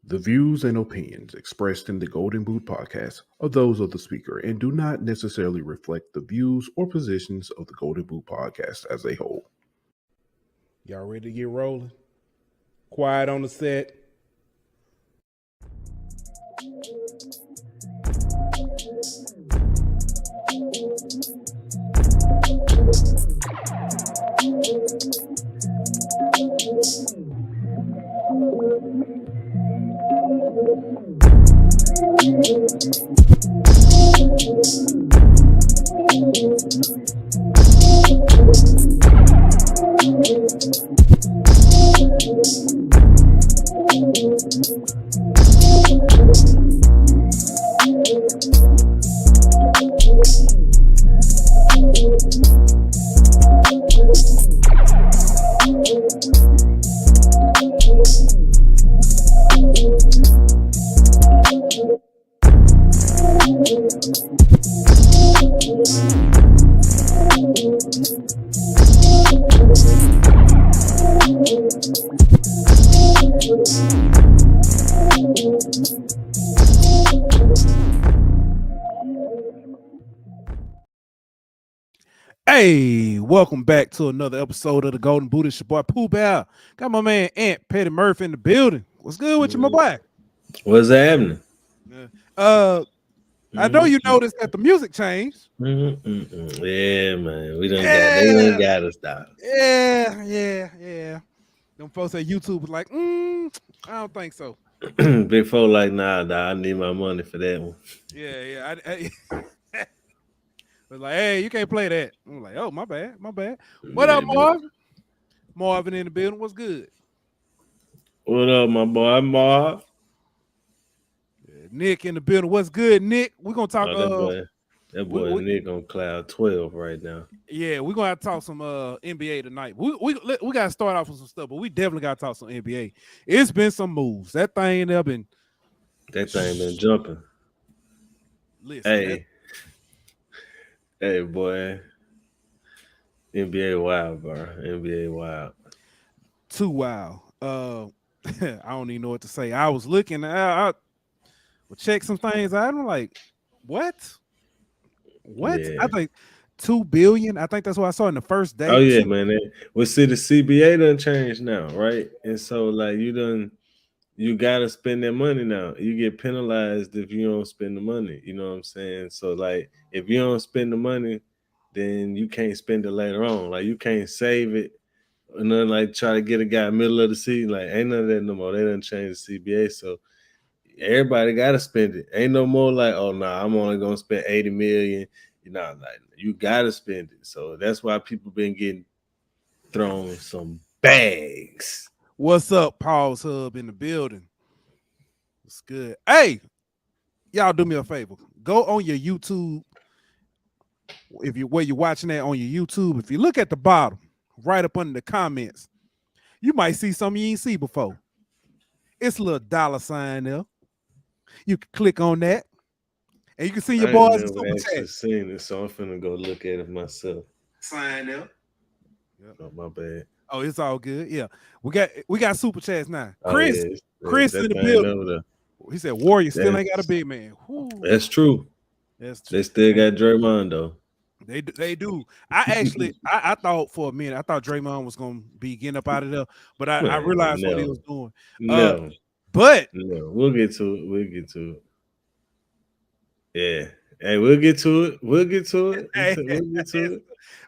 The views and opinions expressed in the Golden Boot podcast are those of the speaker and do not necessarily reflect the views or positions of the Golden Boot podcast as a whole. Y'all ready to get rolling? Quiet on the set. Hey, welcome back to another episode of the Golden Boot. It's your boy Pooh Bear. Got my man Aunt Petty Murphy in the building. What's good with you, my boy? What's happening? I know you noticed that the music changed. Yeah, man. They done got to stop. Yeah. Them folks at YouTube was like, I don't think so. Big folk like, nah, I need my money for that one. Yeah. I was like, hey, you can't play that. I'm like, oh, my bad. What up, Marvin? Marvin in the building. What's good? What up, my boy, Marv? Nick in the building. What's good, Nick? We're gonna talk. That boy Nick on cloud 12 right now. Yeah, we're gonna have to talk some NBA tonight. We gotta start off with some stuff, but we definitely gotta talk some NBA. It's been some moves. That thing been jumping. Listen, hey, boy. NBA wild, bro. NBA wild. Too wild. I don't even know what to say. I was looking. I check some things out. I'm like, what? Yeah. I think $2 billion. I think that's what I saw in the first day. Oh yeah, man. The CBA done changed now, right? And so like you gotta spend that money now. You get penalized if you don't spend the money. You know what I'm saying? So like if you don't spend the money, then you can't spend it later on. Like you can't save it and then like try to get a guy middle of the season. Like ain't none of that no more. They done changed the CBA. So everybody gotta spend it. Ain't no more like, oh no, I'm only gonna spend 80 million. You know, like you gotta spend it. So that's why people been getting thrown some bags. What's up, Paul's Hub in the building? It's good. Hey, y'all do me a favor. Go on your YouTube. Where you're watching that on your YouTube, if you look at the bottom, right up under the comments, you might see something you ain't see before. It's a little $sign there. You can click on that, and you can see your boys. I've never actually seen it, so I'm finna go look at it myself. Sign up. Yep. Oh, my bad. Oh, it's all good. Yeah, we got super chats now. Chris in the building. He said Warriors still ain't got a big man. Whew. That's true. They still got Draymond though. They do. I thought for a minute, I thought Draymond was gonna be getting up out of there, but I realized what he was doing. But we'll get to it. Yeah. Hey, we'll get to it.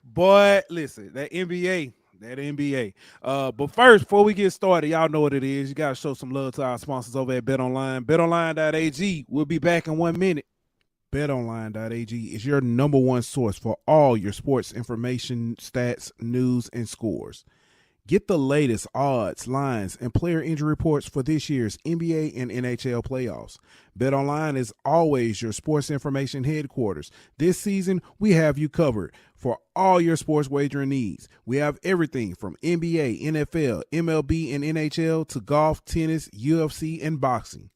Boy, listen, that NBA. But first, before we get started, y'all know what it is. You gotta show some love to our sponsors over at BetOnline. BetOnline.ag. We'll be back in 1 minute. BetOnline.ag is your number one source for all your sports information, stats, news, and scores. Get the latest odds, lines, and player injury reports for this year's NBA and NHL playoffs. BetOnline is always your sports information headquarters. This season, we have you covered for all your sports wagering needs. We have everything from NBA, NFL, MLB, and NHL to golf, tennis, UFC, and boxing.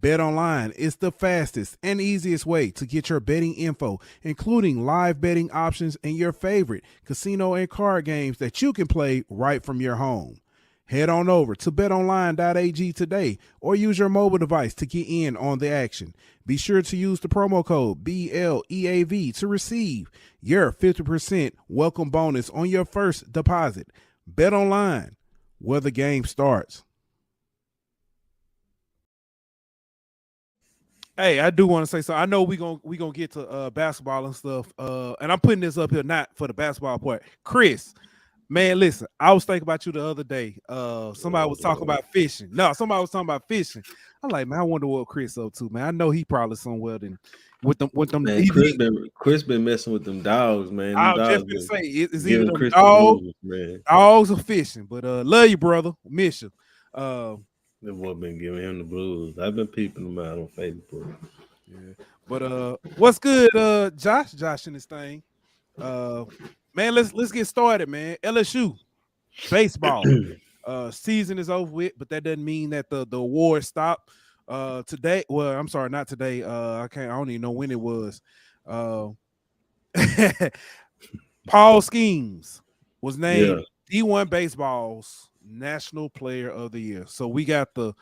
BetOnline is the fastest and easiest way to get your betting info, including live betting options and your favorite casino and card games that you can play right from your home. Head on over to betonline.ag today or use your mobile device to get in on the action. Be sure to use the promo code BLEAV to receive your 50% welcome bonus on your first deposit. Bet online, where the game starts. Hey, I do want to say so. I know we gonna get to basketball and stuff. And I'm putting this up here not for the basketball part. Chris, man, listen, I was thinking about you the other day. Somebody was talking about fishing. No, somebody was talking about fishing. I'm like, man, I wonder what Chris up to, man. I know he probably somewhere then with them. Man, Chris been messing with them dogs, man. Them I was dogs just gonna been say it's either giving them Chris the blues, man. dogs or fishing. But love you, brother. Miss you. That boy been giving him the blues. I've been peeping him out on Facebook. Yeah. But what's good, Josh in this thing. Man, let's get started, man. LSU baseball. Season is over with, but that doesn't mean that the awards stop. Today, well, I'm sorry, not today. I don't even know when it was. Paul Skeens was named D1 Baseball's National Player of the Year. So we got the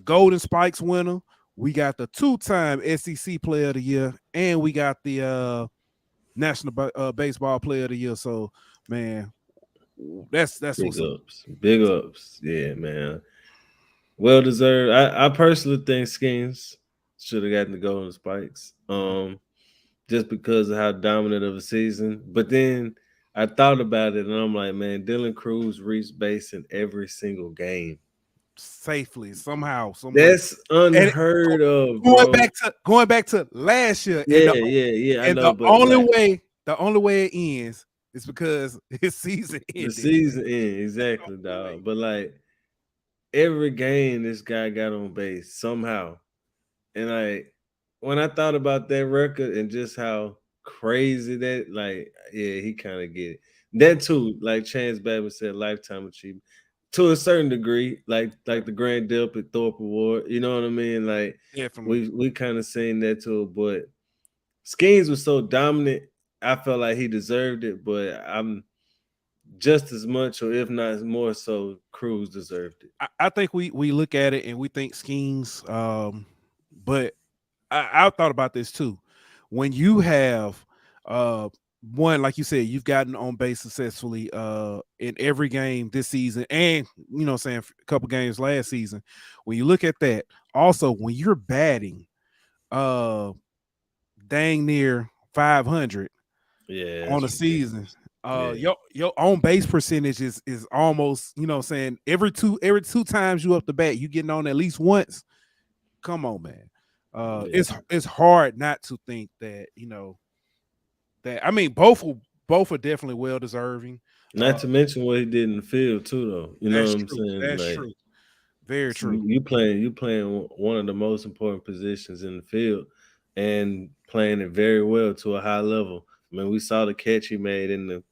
Golden Spikes winner, we got the 2-time SEC Player of the Year, and we got the National Baseball Player of the Year. So, man, that's big ups. Yeah, man. Well deserved. I personally think Skeens should have gotten the Golden Spikes. Just because of how dominant of a season. But then I thought about it and I'm like, man, Dylan Cruz reached base in every single game. Safely, somehow, that's unheard of. Going back to last year. Yeah. I know, the only way it ends is because his season ended. The season ends, exactly, dog. But like every game, this guy got on base somehow, and like when I thought about that record and just how crazy that, like, yeah, he kind of get it. That too, like Chance Babbitt said, lifetime achievement. To a certain degree, like the Grand Thorpe Award, you know what I mean? Like, we kind of seen that too, but Skeens was so dominant, I felt like he deserved it, but I'm just as much, or if not more so, Cruz deserved it. I think we look at it and we think Skeens, but I thought about this too. When you have one, like you said, you've gotten on base successfully in every game this season, and a couple games last season. When you look at that, also when you're batting dang near 500 on a season, your on base percentage is almost, every two times you up the bat, you getting on at least once. Come on, man. It's hard not to think that, that, I mean, both are definitely well deserving. Not to mention what he did in the field too, though. You know what I'm saying? That's true. Very true. You playing one of the most important positions in the field and playing it very well to a high level. I mean, we saw the catch he made in the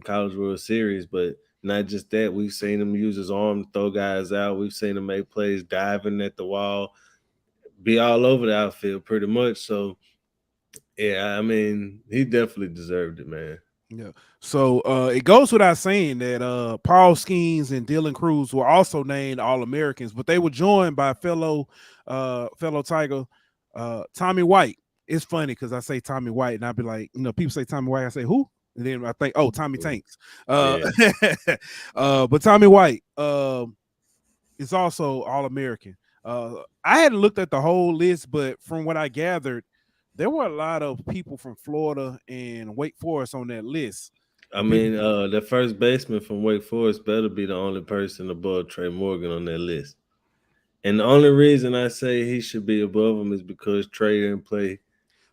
College World Series, but not just that. We've seen him use his arm to throw guys out. We've seen him make plays diving at the wall, be all over the outfield pretty much. So, yeah, I mean, he definitely deserved it, man. Yeah. So it goes without saying that Paul Skeens and Dylan Cruz were also named All-Americans, but they were joined by fellow Tiger Tommy White. It's funny because I say Tommy White and I'd be like, people say Tommy White, I say who? And then I think, oh, Tommy Tanks. But Tommy White is also All-American. I hadn't looked at the whole list, but from what I gathered, there were a lot of people from Florida and Wake Forest on that list. I mean, the first baseman from Wake Forest better be the only person above Trey Morgan on that list. And the only reason I say he should be above him is because Trey didn't play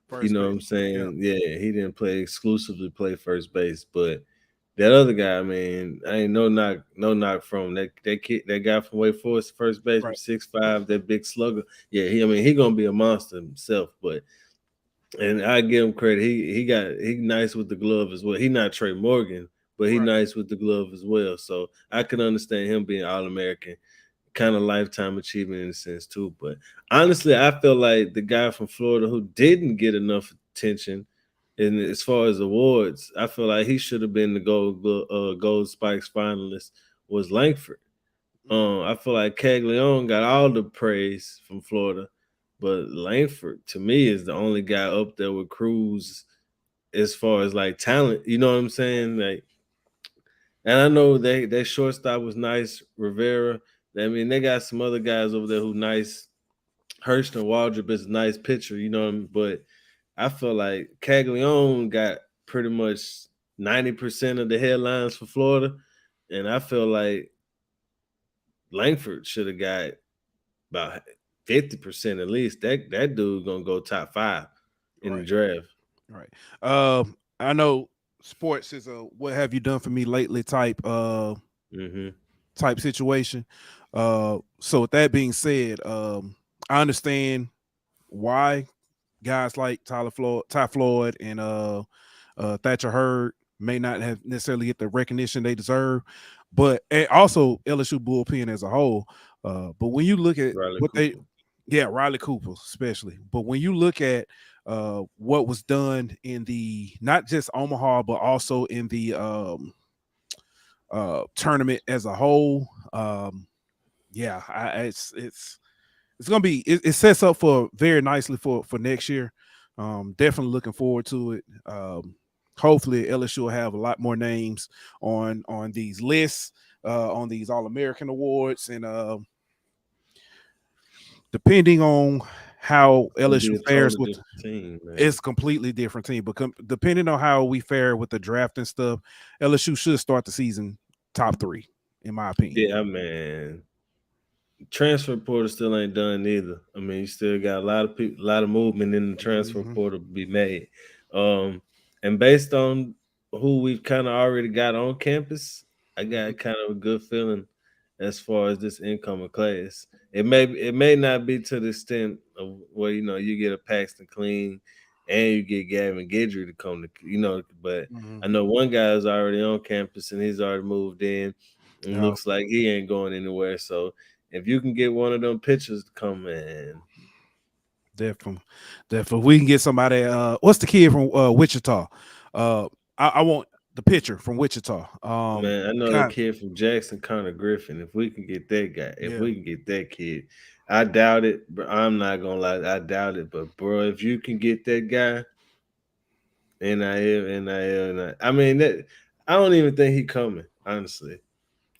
first base. What I'm saying? Yeah, he didn't exclusively play first base. But that other guy, I mean, I ain't no knock from that kid, that guy from Wake Forest, first baseman, 6'5", that big slugger. Yeah, he gonna be a monster himself, but. And I give him credit. He nice with the glove as well. He not Trey Morgan, but he nice with the glove as well. So I can understand him being All-American, kind of lifetime achievement in a sense too. But honestly, I feel like the guy from Florida who didn't get enough attention, and as far as awards, I feel like he should have been the Gold Spikes finalist, was Langford. I feel like Caglione got all the praise from Florida, but Langford to me is the only guy up there with Cruz as far as like talent. You know what I'm saying? Like, and I know their shortstop was nice, Rivera. I mean, they got some other guys over there who nice. Hurston Waldrop is a nice pitcher, you know what I mean? But I feel like Caglione got pretty much 90% of the headlines for Florida. And I feel like Langford should have got about 50% at least. That dude gonna go top 5 in the Right. draft. Right. I know sports is a what have you done for me lately Mm-hmm. type situation. So with that being said, I understand why guys like Ty Floyd, and Thatcher Hurd may not have necessarily get the recognition they deserve, but and also LSU bullpen as a whole. But when you look at Riley what Cooper. Riley Cooper especially, but when you look at what was done in the not just Omaha, but also in the tournament as a whole, yeah, it's gonna be it sets up for very nicely for next year. Definitely looking forward to it. Hopefully LSU will have a lot more names on these lists, on these All-American awards, and depending on how It'll be LSU a fares totally with, different team, man. it's completely different team. But depending on how we fare with the draft and stuff, LSU should start the season top 3, in my opinion. Yeah, man. Transfer portal still ain't done either. I mean, you still got a lot of people, a lot of movement in the transfer Mhm. portal to be made. And based on who we've kind of already got on campus, I Mhm. got kind of a good feeling as far as this incoming class. It may not be to the extent of where you get a Paxton Clean and you get Gavin Guidry to come to but Mhm. I know one guy is already on campus and he's already moved in and Yeah. looks like he ain't going anywhere. So if you can get one of them pitchers to come in, Definitely, definitely. We can get somebody. What's the kid from Wichita? I want the pitcher from Wichita. man, I know that Kind, kid from Jackson, Connor Griffin. If we can get that guy, if yeah, we can get that kid, I doubt it, but I'm not gonna lie, I doubt it. But bro, if you can get that guy, NIL, I mean that, I don't even think he coming. Honestly,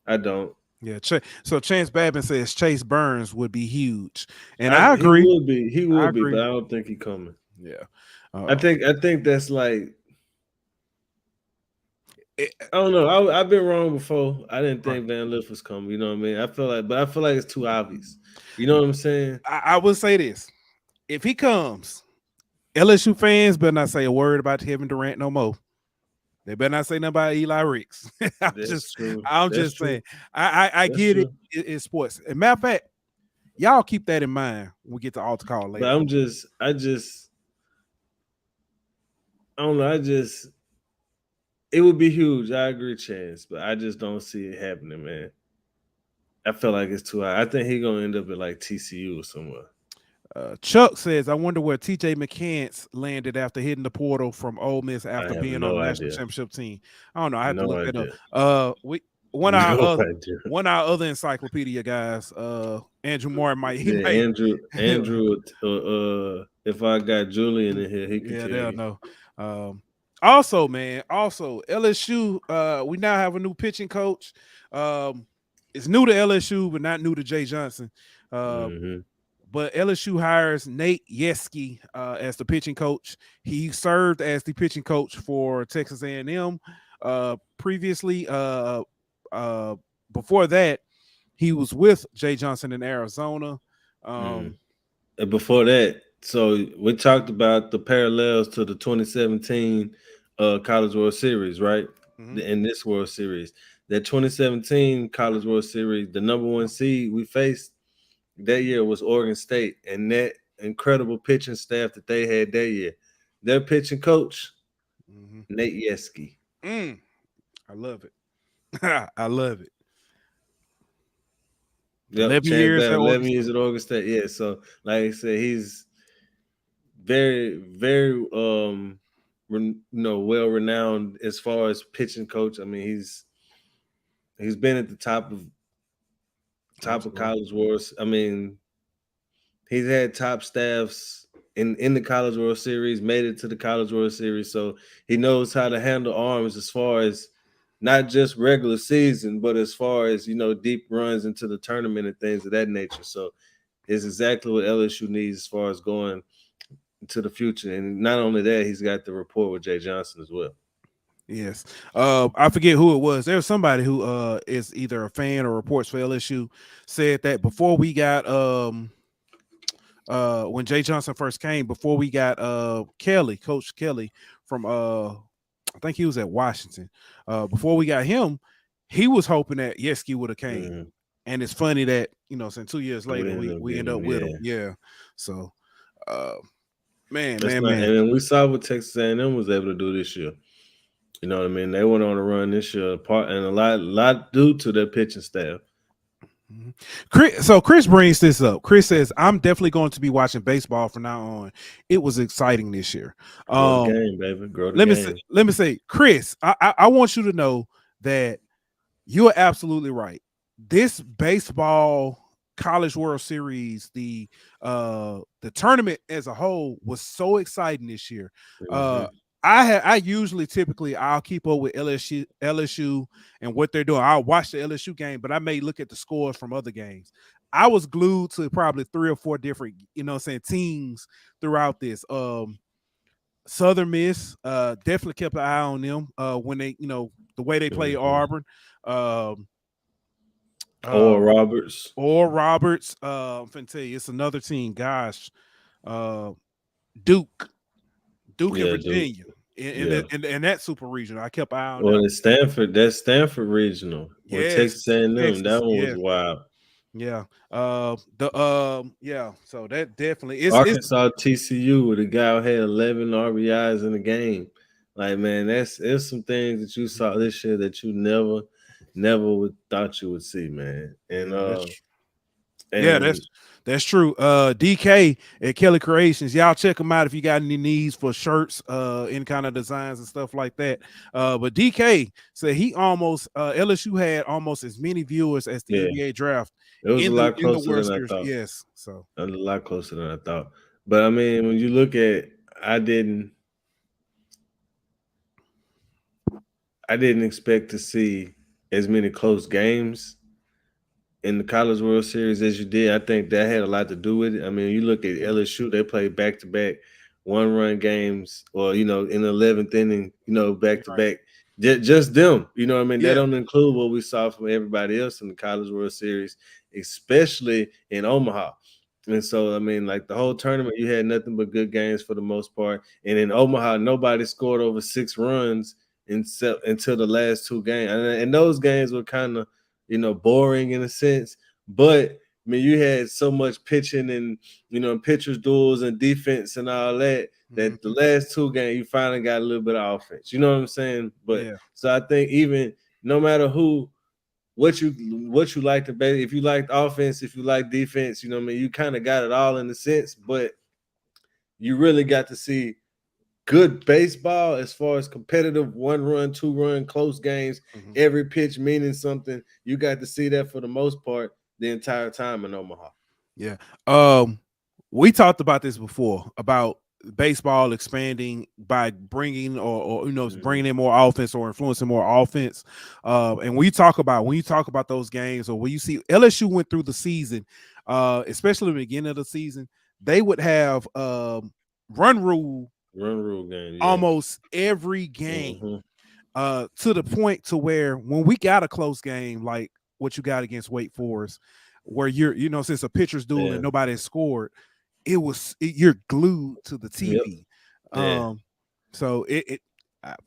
I don't. yeah. So Chance Babin says Chase Burns would be huge, and I He agree. would be, I agree. but I don't think he coming. Yeah. I Uh, think, that's like, it, I don't know. I've been wrong before. I didn't right. think Van Lift was coming. You know what I mean? I feel like it's too obvious. You know what I'm saying? I will say this: if he comes, LSU fans better not say a word about Kevin Durant no more. They better not say nothing about Eli Ricks. That's true. I'm That's just true. saying. I That's get it true. in sports. As a matter of fact, y'all keep that in mind when we get to altar call But later. I don't know. It would be huge. I agree, Chance, but I just don't see it happening, man. I feel like it's too high. I think he's gonna end up at like TCU or somewhere. Chuck says, I wonder where TJ McCants landed after hitting the portal from Ole Miss I after have being on no the national idea. championship team. I don't know. I have to No look that up. idea. We No idea. one of our other encyclopedia guys, Andrew Moore might he Yeah, might Andrew. If I got Julian in here, he could yeah, tell they'll you. know. Also, man, also LSU, we now have a new pitching coach. It's new to LSU, but not new to Jay Johnson. Uh, Mm-hmm. but LSU hires Nate Yeski as the pitching coach. He served as the pitching coach for Texas A&M previously. Uh, Before that, he was with Jay Johnson in Arizona. Mm. Um, And before that, so we talked about the parallels to the 2017 College World Series, right? mhm, In this World Series, that 2017 College World Series, the number one seed we faced that year was Oregon State, and that incredible pitching staff that they had that year. Their pitching coach, mhm. Nate Yeski. I love it. I love it. Yep, 11 Chance years at Bad, Oregon 11 years State. at Oregon State. Yeah, so like I said, he's very, very well renowned as far as pitching coach. I mean, he's been at the top of top of Absolutely. College Wars. I mean, he's had top staffs in the College World Series, made it to the College World Series, so he knows how to handle arms as far as not just regular season, but as far as deep runs into the tournament and things of that nature. So it's exactly what LSU needs as far as going to the future. And not only that, he's got the rapport with Jay Johnson as well. Yes. I forget who it was. There was somebody who is either a fan or reports for LSU said that before we got when Jay Johnson first came, before we got Coach Kelly from I think he was at Washington. Before we got him, he was hoping that Yeski would have came. Mhm. And it's funny that, since 2 years later We ended up we end getting up him, with him. yeah. Yeah. So man. And then we saw what Texas A&M was able to do this year. You know what I mean? They went on a run this year, and a lot due to their pitching staff. So Chris brings this up. Chris says, "I'm definitely going to be watching baseball from now on. It was exciting this year." Grow the game, baby. Grow the let game. let me say, Chris, I want you to know that you are absolutely right. This baseball College World Series, the tournament as a whole was so exciting this year. Mhm. I typically I'll keep up with LSU and what they're doing. I'll watch the LSU game, but I may look at the scores from other games. I was glued to probably 3 or 4 different, teams throughout this. Southern Miss definitely kept an eye on them when they, the way they play Mhm. Auburn. Or Roberts. I'm finna tell you, it's another team. Gosh, Duke in Yeah, dude. Virginia, Yeah. in that super region. I kept an eye on Well, them. it's Stanford. That's Stanford Regional with Yes, Texas A&M. Texas. That one was Yeah, wild. yeah. Yeah. So that definitely it's Arkansas TCU with a guy who had 11 RBIs in the game. Like, man, it's some things that you saw this year that you never would thought you would see, man. And yeah, and that's true. DK at Kelly Creations, y'all check them out if you got any needs for shirts, any kind of designs and stuff like that. But DK said he almost LSU had almost as many viewers as the yeah, NBA draft it was a lot in the closer World than I Series. thought. Yes, so A lot closer than I thought. But I mean, when you look at, I didn't expect to see as many close games in the College World Series as you did. I think that had a lot to do with it. I mean, you look at LSU, they played back-to-back one-run games, or in the 11th inning, back-to-back. Just them, you know what I mean? That yeah. don't include what we saw from everybody else in the College World Series, especially in Omaha. And so, I mean, like the whole tournament, you had nothing but good games for the most part. And in Omaha, nobody scored over 6 runs until the last 2 games. And those games were kind of, boring in a sense. But I mean, you had so much pitching and pitchers duels and defense and all that that the last 2 games you finally got a little bit of offense. You know what I'm saying? But Yeah. so I think even no matter what you like to bet, if you like offense, if you like defense, you know what I mean, you kind of got it all in a sense, but you really got to see good baseball as far as competitive 1-run, 2-run, close games, every pitch meaning something. You got to see that for the most part the entire time in Omaha. Yeah. We talked about this before about baseball expanding by bringing or bringing in more offense or influencing more offense. And when you talk about those games, or when you see LSU went through the season, especially the beginning of the season, they would have run rule game, yeah. almost every game. To the point to where when we got a close game like what you got against Wake Forest, where since a pitcher's duel and nobody has scored, you're glued to the TV. So but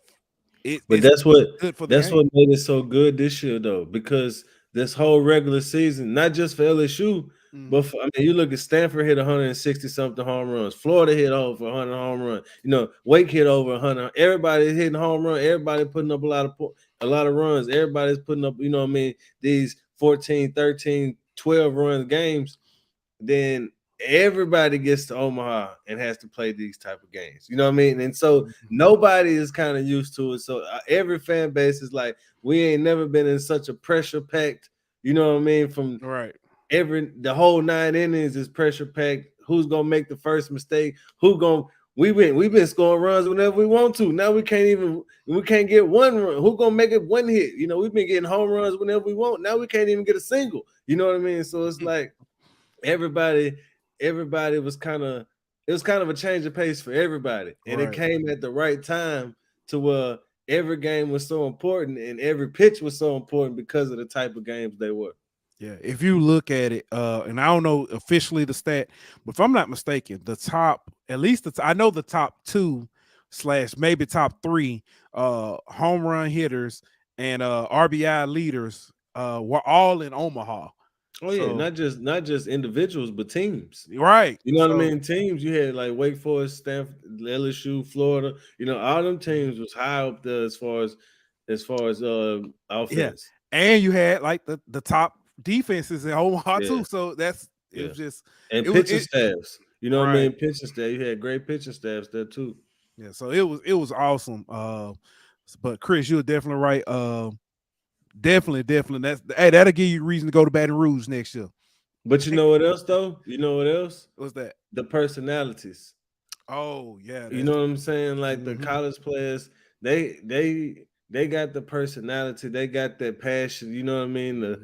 it's that's what good for the game. what made it so good this year though, because this whole regular season, not just for LSU, but I mean, you look at Stanford hit 160 something home runs, Florida hit over 100 home runs, Wake hit over 100. Everybody hitting home run, everybody putting up a lot of runs, everybody's putting up, these 14, 13, 12 run games. Then everybody gets to Omaha and has to play these type of games. You know what I mean? And so nobody is kind of used to it. So every fan base is like, we ain't never been in such a pressure-packed You know what I mean? From Right. the whole 9 innings is pressure packed. Who's gonna make the first mistake? We've been scoring runs whenever we want to. Now we can't get one run. Who gonna make it one hit? You know, we've been getting home runs whenever we want. Now we can't even get a single. You know what I mean? So it's like everybody was kind of a change of pace for everybody. And it came at the right time to where every game was so important and every pitch was so important because of the type of games they were. Yeah, if you look at it, and I don't know officially the stat, but if I'm not mistaken, the top, at least I know the top 2 / maybe top 3 home run hitters and RBI leaders were all in Omaha. Oh yeah, not just individuals, but teams. Right. You know what I mean? Teams, you had like Wake Forest, Stanford, LSU, Florida. You know, all them teams was high up there as far as offense. Yeah. And you had like the top defenses in Omaha too. So it was just pitching staffs. You know what I mean? Right. Pitching staff. You had great pitching staffs there too. Yeah, so it was awesome. But Chris, you're definitely right. Definitely. That'll give you reason to go to Baton Rouge next year. But you know what else though? You know what else? What's that? The personalities. Oh yeah. You know what I'm saying? Like the college players, they got the personality, they got that passion. You know what I mean? The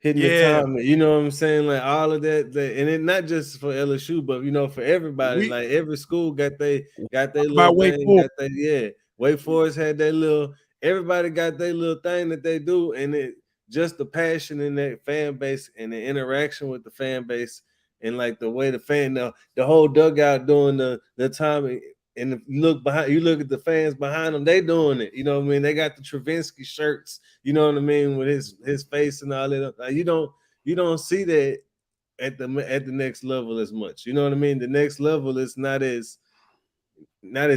hitting the time, you know what I'm saying? Like all of that, and it not just for LSU, but you know, for everybody. Like every school got they little thing. Wake Forest had their little. Everybody got their little thing that they do, and it just the passion in that fan base and the interaction with the fan base, and like the way the whole dugout doing the time. And if you look at the fans behind them, they doing it. You know what I mean? They got the Travinsky shirts, you know what I mean, with his face and all that. Like, you don't see that at the next level as much. You know what I mean? The next level is not as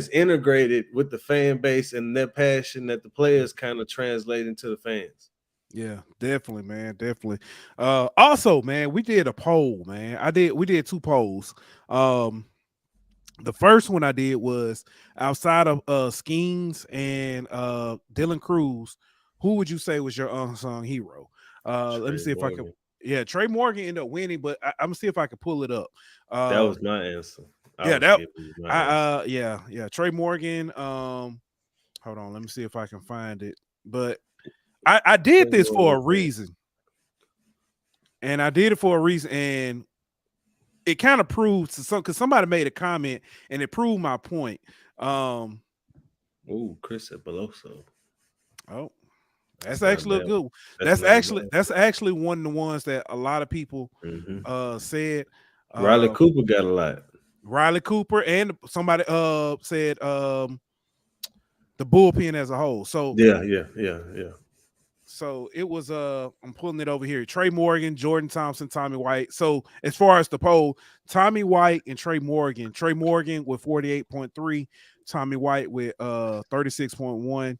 integrated with the fan base and their passion that the players kind of translate into the fans. Yeah, definitely, man. Definitely. Also, man, we did a poll, man. We did 2 polls. The first one I did was outside of Skeens and Dylan Cruz, who would you say was your unsung hero? Let me see if I can. Yeah, Trey Morgan ended up winning, but I'm gonna see if I can pull it up. That was my answer. Trey Morgan. Hold on, let me see if I can find it. But I did this for a reason, and I did it for a reason, and it kind of proves because somebody made a comment and it proved my point. Oh, Chris said Beloso. Oh, that's actually a good one. That's actually one of the ones that a lot of people said. Riley Cooper got a lot. Riley Cooper and somebody said the bullpen as a whole. So yeah. So it was I'm pulling it over here. Trey Morgan, Jordan Thompson, Tommy White. So as far as the poll, Tommy White and Trey Morgan with 48.3, Tommy White with 36.1.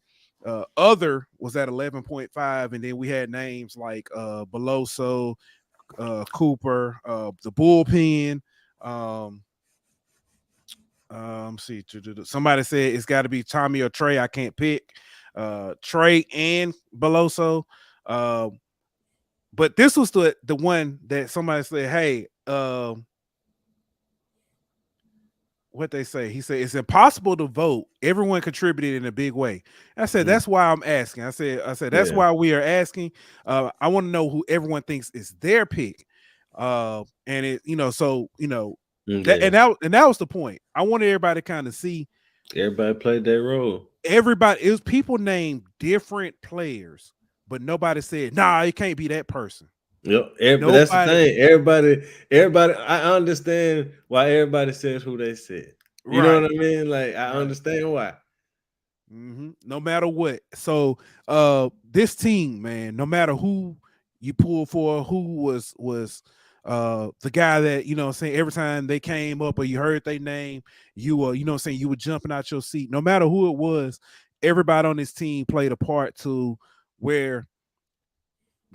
Other was at 11.5, and then we had names like Beloso, Cooper, the bullpen. See, somebody said it's got to be Tommy or Trey. I can't pick. Trey and Beloso. But this was the one that somebody said, hey, what they say. He said it's impossible to vote. Everyone contributed in a big way. I said that's why I'm asking. I said that's why we are asking. I want to know who everyone thinks is their pick. And it, that was the point. I wanted everybody to kind of see. Everybody played their role. It was people named different players, but nobody said, nah, it can't be that person. Yep. That's the thing. Everybody, I understand why everybody says who they said. You know what I mean? Like, I understand why. No matter what. So this team, man, no matter who you pull for, who was the guy that, you know what I'm saying, every time they came up or you heard their name, you were, you know what I'm saying, you were jumping out your seat. No matter who it was, everybody on this team played a part to where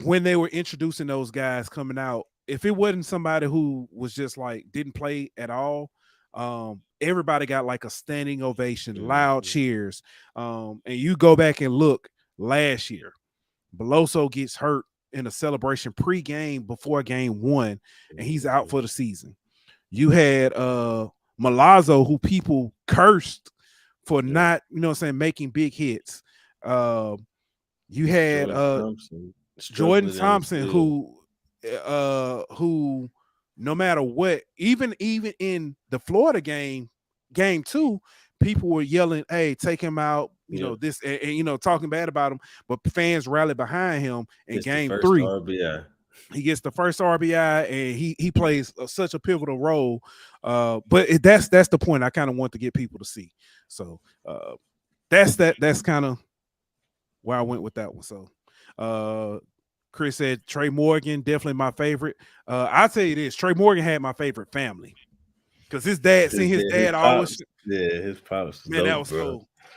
when they were introducing those guys coming out, if it wasn't somebody who was just like didn't play at all, everybody got like a standing ovation, loud cheers. And you go back and look last year, Beloso gets hurt in a celebration pre-game before game 1, and he's out for the season. You had Milazzo, who people cursed for not, making big hits. You had Jordan Thompson, who no matter what, even in the Florida game 2, people were yelling, "Hey, take him out!" This and talking bad about him, but fans rallied behind him in game 3. RBI. He gets the first RBI, and he plays such a pivotal role. But that's the point I kind of want to get people to see. So that's kind of where I went with that one. So Chris said Trey Morgan, definitely my favorite. I'll tell you this: Trey Morgan had my favorite family, because his dad, seeing his dad always. His pops was dope,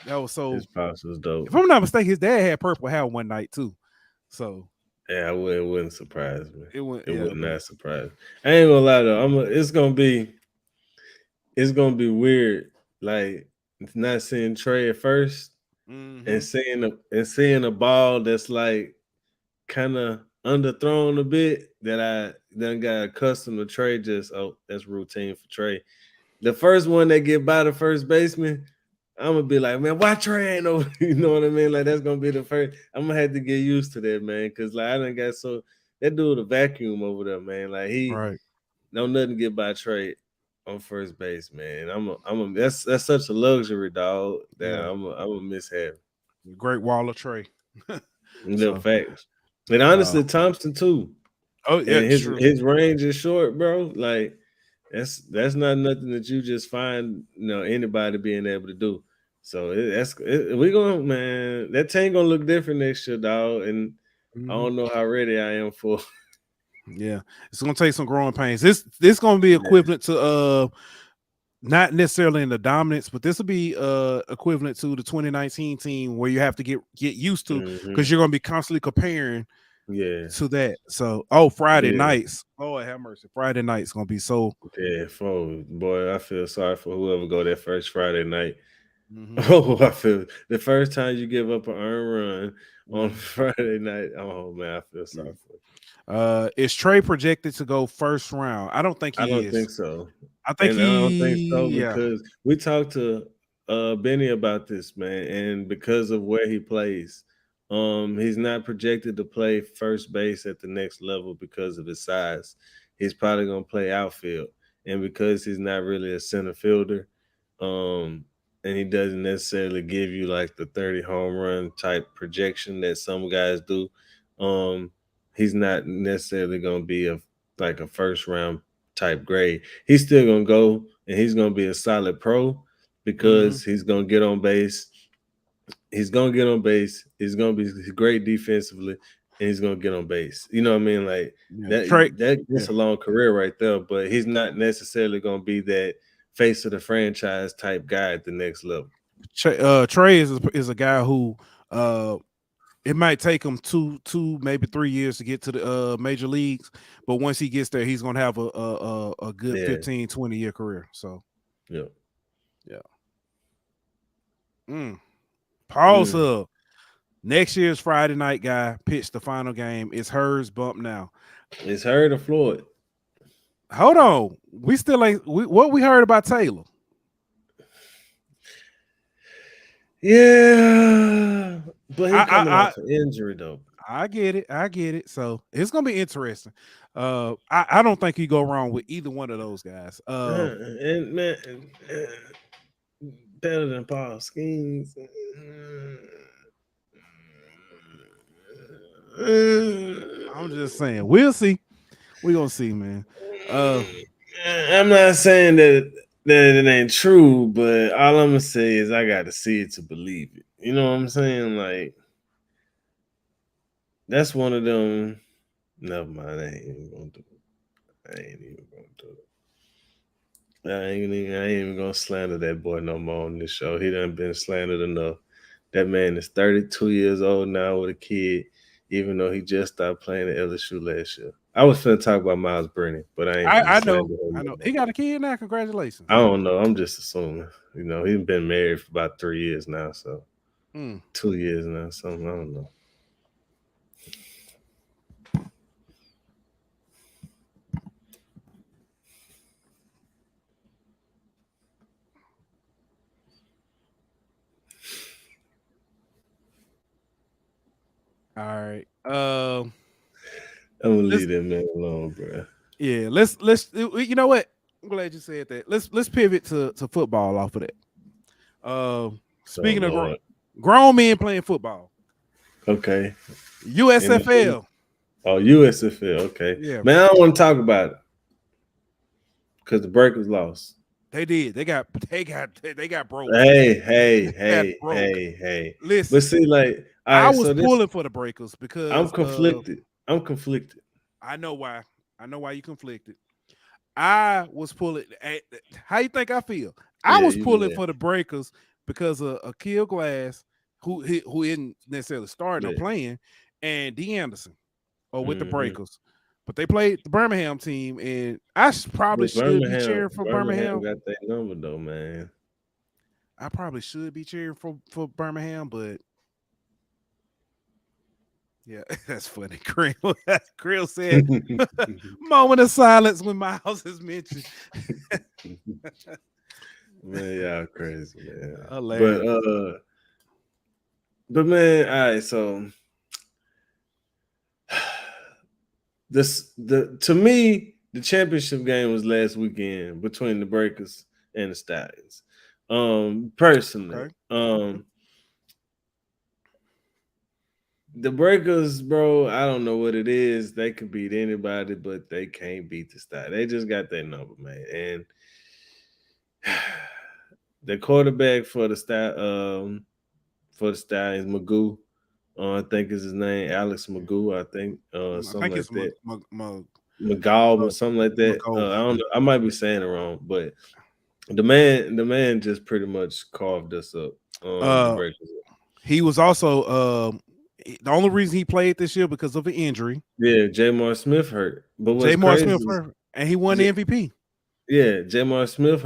that was so. His pops was dope. If I'm not mistaken, his dad had purple hair one night too. So yeah, it wouldn't surprise me. It would not surprise me. I ain't gonna lie though. It's gonna be weird, like not seeing Trey at first, and seeing a ball that's like kind of underthrown a bit, that I then got accustomed to Trey. That's routine for Trey. The first one that get by the first baseman, I'm gonna be like, man, why Trey ain't over? You know what I mean? Like, that's gonna be the first. I'm gonna have to get used to that, man, because like I done got that dude a vacuum over there, man. Like don't nothing get by Trey on first base, man. That's such a luxury, dog. That I'm gonna miss having. Great wall of Trey. Little facts. And honestly, Thompson too. Oh yeah, and his range is short, bro. Like that's not nothing that you just find anybody being able to do. So we gonna, man, that team gonna look different next year, dog. And I don't know how ready I am for. Yeah, it's gonna take some growing pains. This gonna be equivalent to not necessarily in the dominance, but this will be equivalent to the 2019 team, where you have to get used to, because you're gonna be constantly comparing to that. So Friday nights, Lord have mercy, Friday night's gonna be so boy, I feel sorry for whoever go that first Friday night. I feel the first time you give up an earned run on Friday night. Oh man, I feel sorry for you. Is Trey projected to go first round? I don't think he is. I don't think so. I don't think so because we talked to Benny about this, man, and because of where he plays, he's not projected to play first base at the next level because of his size. He's probably gonna play outfield, and because he's not really a center fielder, and he doesn't necessarily give you like the 30 home run type projection that some guys do, he's not necessarily gonna be a first round type grade. He's still gonna go, and he's gonna be a solid pro, because he's gonna get on base. He's gonna get on base. He's gonna be great defensively, and he's gonna get on base. You know what I mean? Like that's a long career right there. But he's not necessarily gonna be that face of the franchise type guy at the next level. Trey is a guy who it might take him two maybe 3 years to get to the major leagues, but once he gets there, he's gonna have a good 15-20 year career. So yeah. Pause up. Next year's Friday night guy pitched the final game. It's Hurd bump now. It's Hurd or Floyd. Hold on. We still ain't what we heard about Taylor. Yeah, but he coming off an injury though. I get it. So it's gonna be interesting. I don't think you go wrong with either one of those guys. And man, better than Paul Skeens. I'm just saying, we'll see. We're gonna see, man. I'm not saying that it ain't true, but all I'm gonna say is I gotta see it to believe it. You know what I'm saying? Like, that's one of them. Never mind, I ain't even gonna do it. I ain't even gonna slander that boy no more on this show. He done been slandered enough. That man is 32 years old now with a kid, even though he just stopped playing at LSU last year. I was finna talk about Miles Brennan, but I know. He got a kid now. Congratulations. I don't know. I'm just assuming. You know, he's been married for about 3 years now, so 2 years now, something. I don't know. right. I'm gonna Let's leave that man alone, bro. yeah. Let's. You know what? I'm glad you said that. Let's pivot to football off of that. Oh Speaking of Lord. grown men playing football, Okay. In the league. USFL. Oh, USFL. Okay, Yeah, man. I don't want to talk about it because the Breakers lost. they did. They got broke. Got broke. Hey. But Listen, see, like, all I right. was So this, pulling for the Breakers I'm because conflicted. I'm conflicted. I know why. I know why you conflicted. I was pulling. How you think I feel? I Yeah, was you do pulling that. for the Breakers because of Akil Glass, who isn't necessarily starting or Yeah. playing, and D Anderson, or with the Mm-hmm. Breakers. But they played the Birmingham team, and probably But should be Birmingham, cheering for Birmingham Birmingham. got that number though, man. I probably should be cheering for Birmingham, but yeah, that's funny. Krill said, "Moment of silence when Miles is mentioned." Man, y'all crazy, man. But Hilarious. but man, all right. So the to me, the championship game was last weekend between the Breakers and the Stallions. Personally, Okay. the Breakers, bro, I don't know what it is. They could beat anybody, but they can't beat the Stallions. They just got that number, man. And the quarterback for the Stallions, Magoo, I think is his name, Alex Magoo, I think, I something think like it's that. Mug, McGall or something like that. McGold. I don't know. I might be saying it wrong, but the man just pretty much carved us up. The Uh, Breakers. he was also the only reason he played this year because of an injury. Yeah, Jamar Smith hurt. But what's Jamar crazy Smith, is and he won the MVP. yeah, Jamar Smith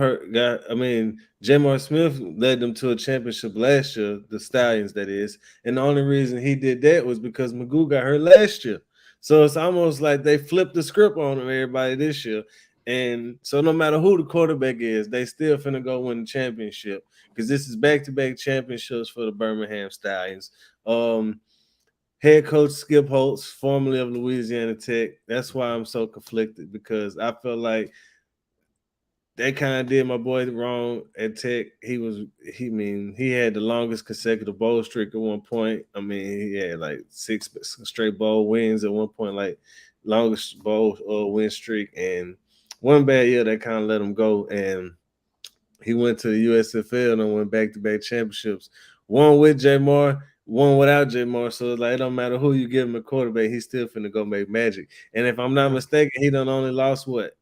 Jamar Smith led them to a championship last year, the Stallions, that is. And the only reason he did that was because Magoo got hurt last year. So it's almost like they flipped the script on everybody this year. And so no matter who the quarterback is, they still finna go win the championship because this is back-to-back championships for the Birmingham Stallions. Head coach Skip Holtz, formerly of Louisiana Tech. That's why I'm so conflicted because I feel like they kind of did my boy wrong at Tech. He had the longest consecutive bowl streak at one point. I mean, he had like 6 straight bowl wins at one point, like longest bowl win streak. And one bad year that kind of let him go. And he went to the USFL and went back-to-back championships. One with Jamar, one without Jamar. So it's like it don't matter who you give him a quarterback, he's still finna go make magic. And if I'm not Yeah. mistaken, he done only lost what?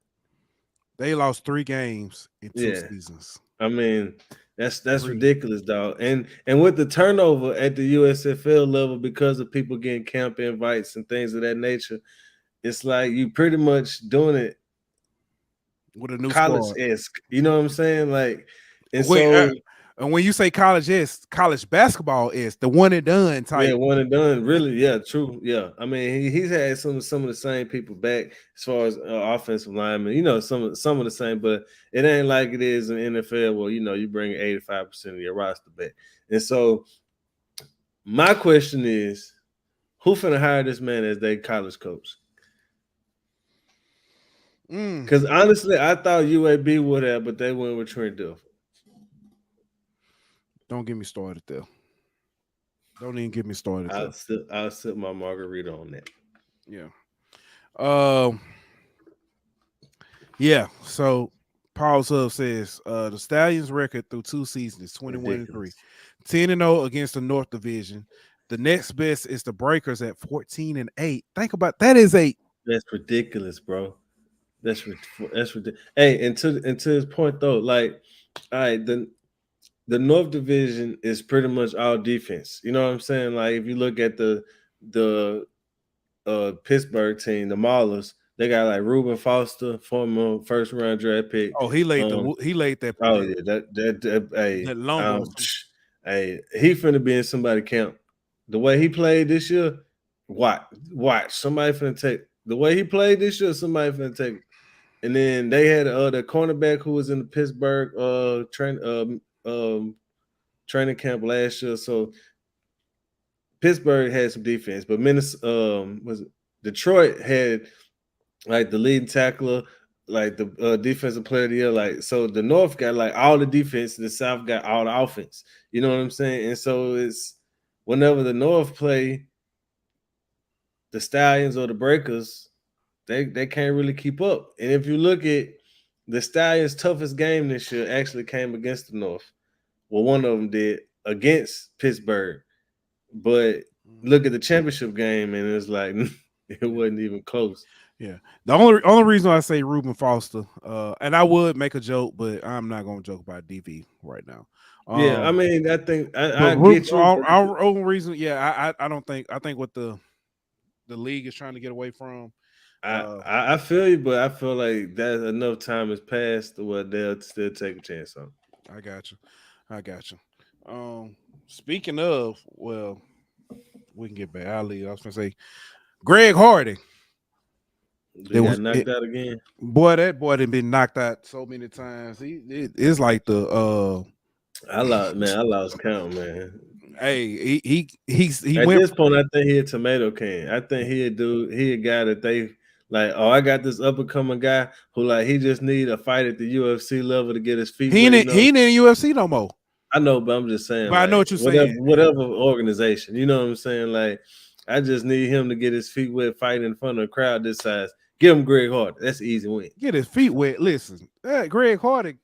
They lost 3 games in 2 Yeah. seasons. I mean, that's 3. ridiculous, dog. And with the turnover at the USFL level because of people getting camp invites and things of that nature, it's like you pretty much doing it With a new squad. college-esque. You know what I'm saying? Like, and Wait, so and when you say college basketball is the one and done yeah, type. one and done. Really, yeah, true. Yeah, I mean, he's had some of the same people back as far as offensive linemen. You know, some of the same, but it ain't like it is in NFL where you bring 85% of your roster back. And so, my question is, who finna hire this man as their college coach? Because honestly, I thought UAB would have, but they went with Trent Dilfer. Don't get me started there. Don't even get me started there. I'll sip my margarita on that. Yeah. Yeah. So Paul Sub says the Stallions record through 2 seasons is 21-3. Ridiculous. 10-0 against the North Division. The next best is the Breakers at 14-8. Think about that is That's ridiculous, bro. That's ridiculous. Hey, and to his point though, like, all right, the North Division is pretty much all defense. You know what I'm saying? Like, if you look at the Pittsburgh team, the Maulers, they got like Reuben Foster, former first round draft pick. he laid that Oh yeah, that hey, that lumber. hey, he finna be in somebody camp. The way he played this year, watch somebody finna take the way he played this year. Somebody finna take it. And then they had the cornerback who was in the Pittsburgh training camp last year. So Pittsburgh had some defense, but Minnesota was it Detroit had like the leading tackler, like the defensive player of the year. Like so, the North got like all the defense, the South got all the offense. You know what I'm saying? And so it's whenever the North play the Stallions or the Breakers, they can't really keep up. And if you look at the Stallions' toughest game this year, actually came against the North. Well, one of them did against Pittsburgh, but look at the championship game, and it's like it wasn't even close. Yeah, the only reason I say Reuben Foster, and I would make a joke, but I'm not gonna joke about DV right now. Yeah, I mean, I think I But get you. our own reason, yeah, I don't think I think what the league is trying to get away from. I feel you, but I feel like that enough time has passed where they'll still take a chance on. I got you. Speaking of, well, we can get back. I'll leave. I was gonna say, Greg Hardy. They got knocked out again. Boy, that boy done been knocked out so many times. It's like the I lost count, man. Hey, he at went. This point, I think he a tomato can. I think he a guy that they like. Oh, I got this up and coming guy who like he just need a fight at the UFC level to get his feet. He ain't in the UFC no more. I know, but I'm just saying. But like, I know what you're saying. Whatever organization, you know what I'm saying. Like, I just need him to get his feet wet, fight in front of a crowd this size. Give him Greg Hardy. That's an easy win. Get his feet wet. Listen, Greg Hardy.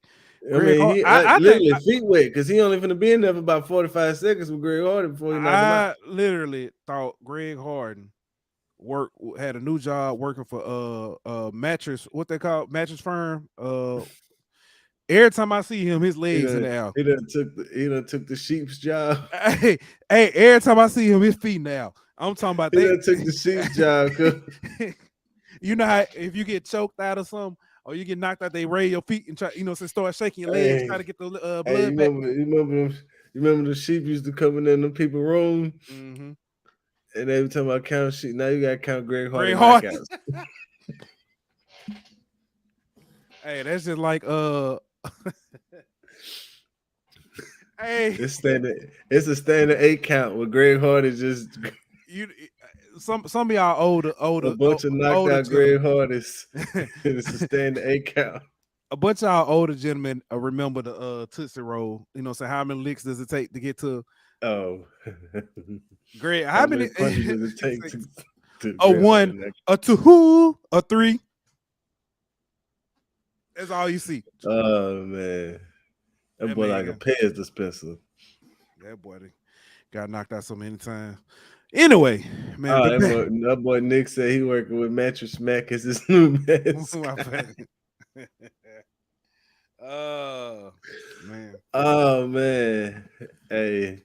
I literally feet wet because he only going to be in there for about 45 seconds with Greg Hardy before he knocked him out. I literally thought Greg Hardy had a new job working for mattress, what they call mattress firm. Every time I see him, his legs in the air. He done took the sheep's job. Hey, every time I see him, his feet now. I'm talking about he done took the sheep's job. You know how if you get choked out or something, or you get knocked out, they raise your feet and try, start shaking your legs, try to get the blood back. You remember the sheep used to come in them people's room, and they were talking about count sheep. Now you got to count Greg Hardy. Hey, that's just like hey, it's a standard 8 count with Greg Hardy just some of y'all older a bunch of knocked out Greg Hardys. It's a standard 8 count. A bunch of y'all older gentlemen remember the Tootsie Roll. So how many licks does it take to get to? Oh, Greg, how many punches does it take to a 1, a 2, a 3? That's all you see. Oh man, that boy like a Pez dispenser. That boy got knocked out so many times. Anyway, man. That boy Nick said he working with Mattress Mac as his new mask. Oh man. Hey,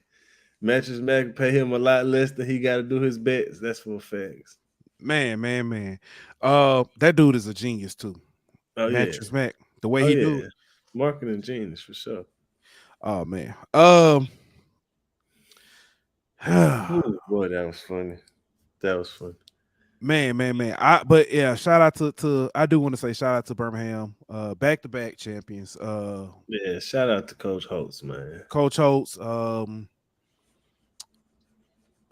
Mattress Mac pay him a lot less than he got to do his bets. That's for facts. Man. That dude is a genius too. Oh, Mattress Mac, the way he do it. Marketing genius for sure. Oh man. Boy, that was funny. Man. Shout out to I do want to say shout out to Birmingham, back-to-back champions. Yeah, shout out to Coach Holtz, man. Coach Holtz. I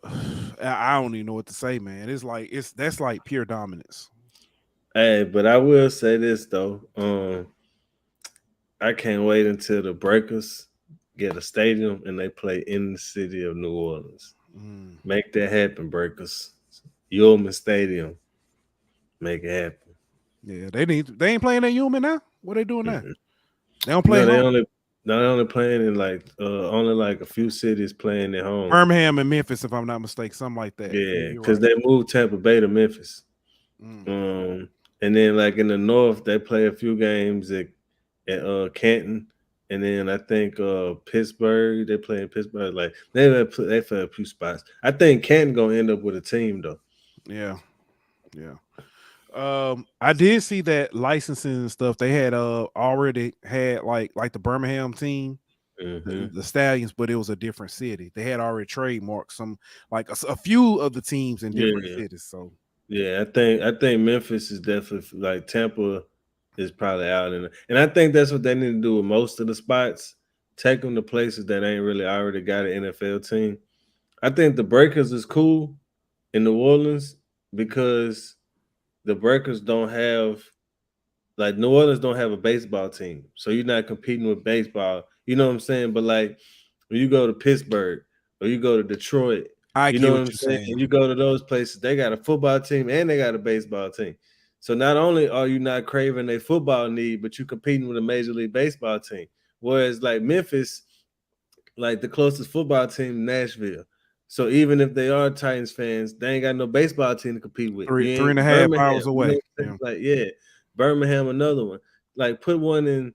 don't even know what to say, man. That's like pure dominance. Hey, but I will say this though. I can't wait until the Breakers get a stadium and they play in the city of New Orleans. Make that happen, Breakers. Yeoman Stadium. Make it happen. Yeah, they ain't playing at Yeoman now. What they doing now? They don't play. They're only playing in only like a few cities playing at home. Birmingham and Memphis, if I'm not mistaken, something like that. Yeah, because they moved Tampa Bay to Memphis. And then like in the North, they play a few games at Canton. And then I think Pittsburgh, they play in Pittsburgh. Like they play a few spots. I think Canton gonna end up with a team though. Yeah. I did see that licensing and stuff. They had already had like the Birmingham team, the Stallions, but it was a different city. They had already trademarked some like a few of the teams in different cities. So yeah, I think Memphis is definitely like Tampa is probably out in it. And I think that's what they need to do with most of the spots. Take them to places that ain't really already got an NFL team. I think the Breakers is cool in New Orleans because the Breakers don't have like New Orleans don't have a baseball team, so you're not competing with baseball. You know what I'm saying? But like when you go to Pittsburgh or you go to Detroit, I you get know what what I'm you're saying? saying. You go to those places, they got a football team and they got a baseball team. So not only are you not craving a football need, but you're competing with a major league baseball team. Whereas like Memphis, like the closest football team, Nashville. So even if they are Titans fans, they ain't got no baseball team to compete with. Three You three and a ain't half Birmingham. hours You know away. what I'm saying? Yeah. Like, yeah, Birmingham, another one. Like put one in.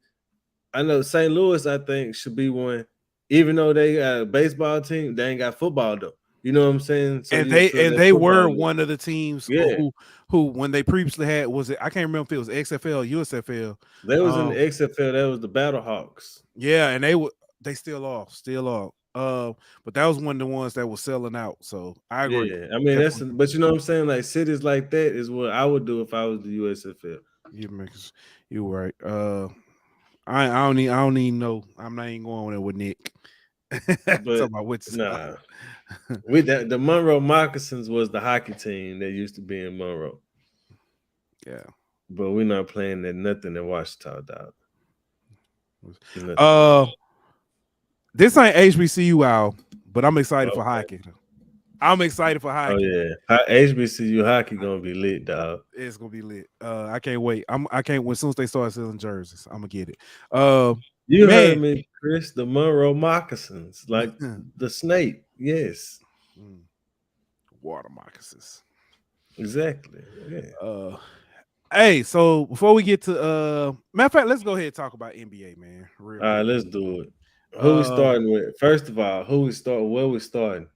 I know St. Louis, I think, should be one. Even though they got a baseball team, they ain't got football though. You know what I'm saying? So And you they so and that they football, were one of the teams yeah, who when they previously had, was it, I can't remember if it was XFL, USFL. they was in the XFL. That was the Battle Hawks. Yeah, and they still off. But that was one of the ones that was selling out. So I agree. Yeah, I mean Definitely. but you know what I'm saying? Like cities like that is what I would do if I was the USFL. You right. I don't even know. I'm not even going there with Nick. Talk But about which side. nah, the Monroe Moccasins was the hockey team that used to be in Monroe. Yeah. But we're not playing that nothing in Washita, dog. Nothing. This ain't HBCU out, but I'm excited for Okay. hockey. I'm excited for Oh hockey. yeah, HBCU hockey gonna be lit, dog. It's gonna be lit. I can't wait. I can't wait. As soon as they start selling jerseys, I'm gonna get it. You heard Man. me, Chris. The Monroe Moccasins, like the snake. Yes, Water moccasins. exactly. Yeah. Hey, so before we get to matter of fact, let's go ahead and talk about NBA, man, real All right, quick. let's do it. Who we Uh, starting with? First of all, who we start? Where we starting?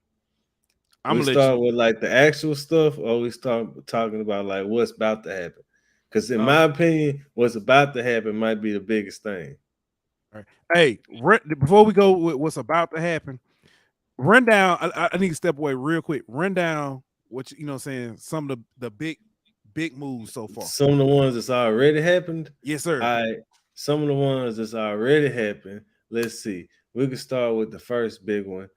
I'm We gonna let you. start with like the actual stuff, or we start talking about like what's about to happen. Because in my opinion, what's about to happen might be the biggest thing. Right. Hey, before we go with what's about to happen, run down. I need to step away real quick. Run down what you know. What I'm saying some of the big moves so far. Some of the ones that's already happened. Yes, sir. All right. Some of the ones that's already happened. Let's see. We can start with the first big one.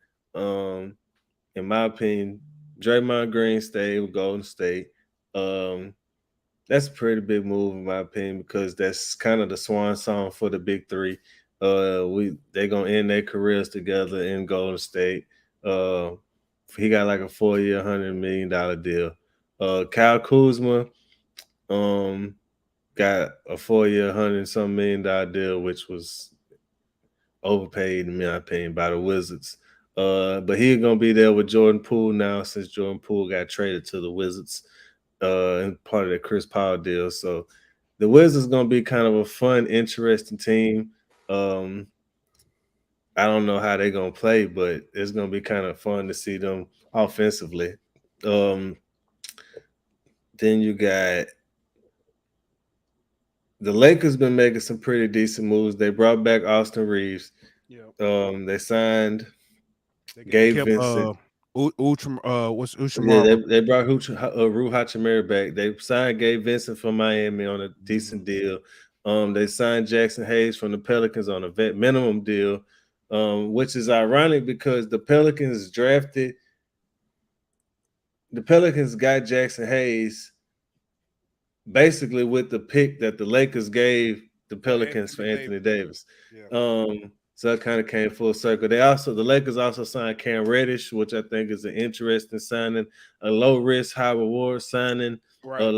In my opinion, Draymond Green stayed with Golden State. That's a pretty big move in my opinion because that's kind of the swan song for the big three. They're gonna end their careers together in Golden State. He got like a 4-year, $100 million deal. Kyle Kuzma got a 4-year, $100-some million deal, which was overpaid in my opinion by the Wizards. But he's gonna be there with Jordan Poole now since Jordan Poole got traded to the Wizards and part of the Chris Paul deal. So the Wizards gonna be kind of a fun, interesting team. I don't know how they're gonna play, but it's gonna be kind of fun to see them offensively. Then you got the Lakers been making some pretty decent moves. They brought back Austin Reeves. Yeah. They signed They Gabe kept Vincent. what's Yeah, Uchamara? they brought Ru Hachimura back. They signed Gabe Vincent from Miami on a decent deal. They signed Jackson Hayes from the Pelicans on a vet minimum deal, which is ironic because the Pelicans got Jackson Hayes basically with the pick that the Lakers gave the Pelicans for Anthony Davis. Yeah. So it kind of came full circle. The Lakers also signed Cam Reddish, which I think is an interesting signing, a low risk, high reward signing. Right. The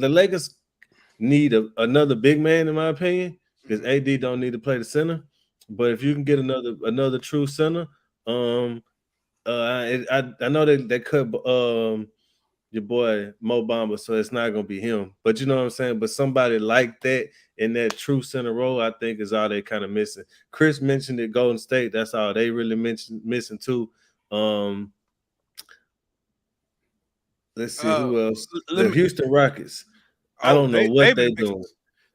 Lakers need another big man, in my opinion, because AD don't need to play the center. But if you can get another true center, I know they cut your boy Mo Bamba, so it's not gonna be him. But you know what I'm saying? But somebody like that in that true center role, I think is all they kind of missing. Chris mentioned it, Golden State. That's all they really missing too. Let's see who else. The Houston Rockets. I don't know what they're doing.